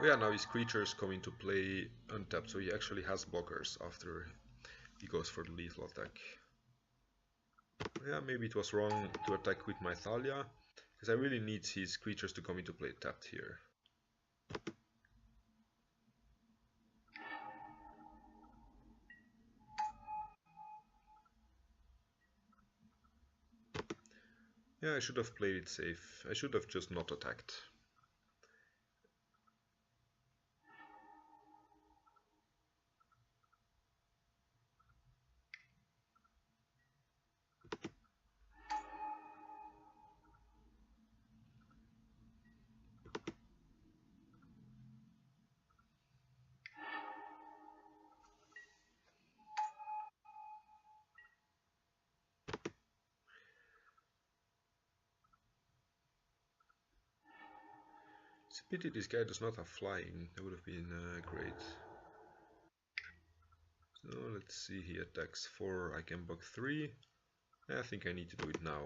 Oh yeah, now his creatures come into play untapped, so he actually has blockers after he goes for the lethal attack. Yeah, maybe it was wrong to attack with my Thalia, because I really need his creatures to come into play tapped here. Yeah, I should have played it safe. I should have just not attacked. It's a pity this guy does not have flying. That would have been great. So let's see, he attacks 4, I can block 3. I think I need to do it now.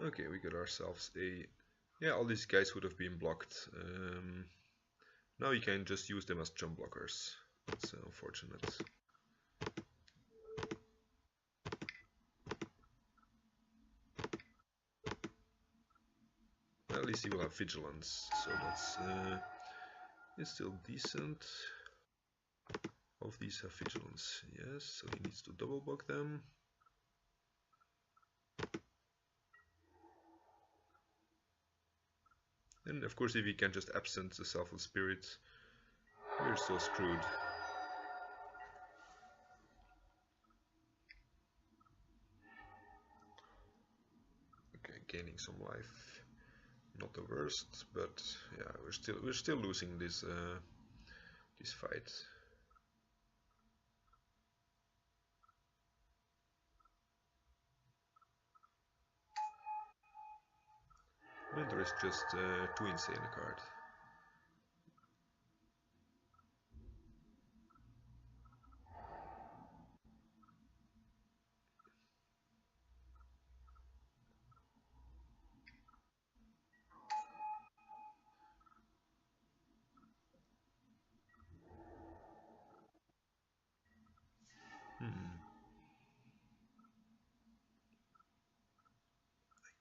Okay, we got ourselves a... Yeah, all these guys would have been blocked. Now you can just use them as jump blockers. That's unfortunate. At least he will have vigilance, so that's it's still decent. All of these have vigilance, yes, so he needs to double block them. And of course, if he can just absent the Selfless Spirit, we're still screwed. Okay, gaining some life, not the worst, but yeah, we're still losing this this fight. Mentor is just too insane a card.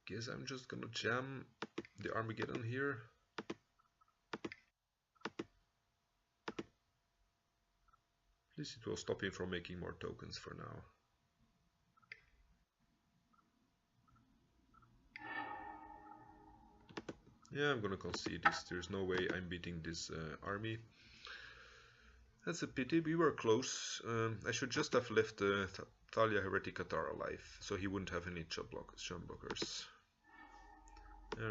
Guess I'm just gonna jam the Armageddon here. At least it will stop him from making more tokens for now. Yeah, I'm gonna concede this. There's no way I'm beating this army. That's a pity. We were close. I should just have left Thalia Heretic Qatar alive, so he wouldn't have any jump blockers.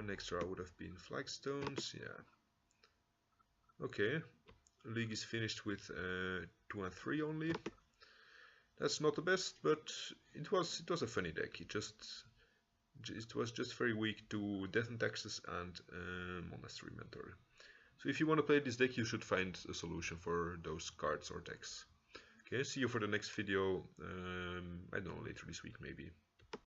Next draw would have been flagstones. Yeah. Okay. League is finished with 2 and 3 only. That's not the best, but it was a funny deck. It just it was just very weak to Death and Taxes and Monastery Mentor. So if you want to play this deck, you should find a solution for those cards or decks. Okay, see you for the next video, I don't know, later this week maybe.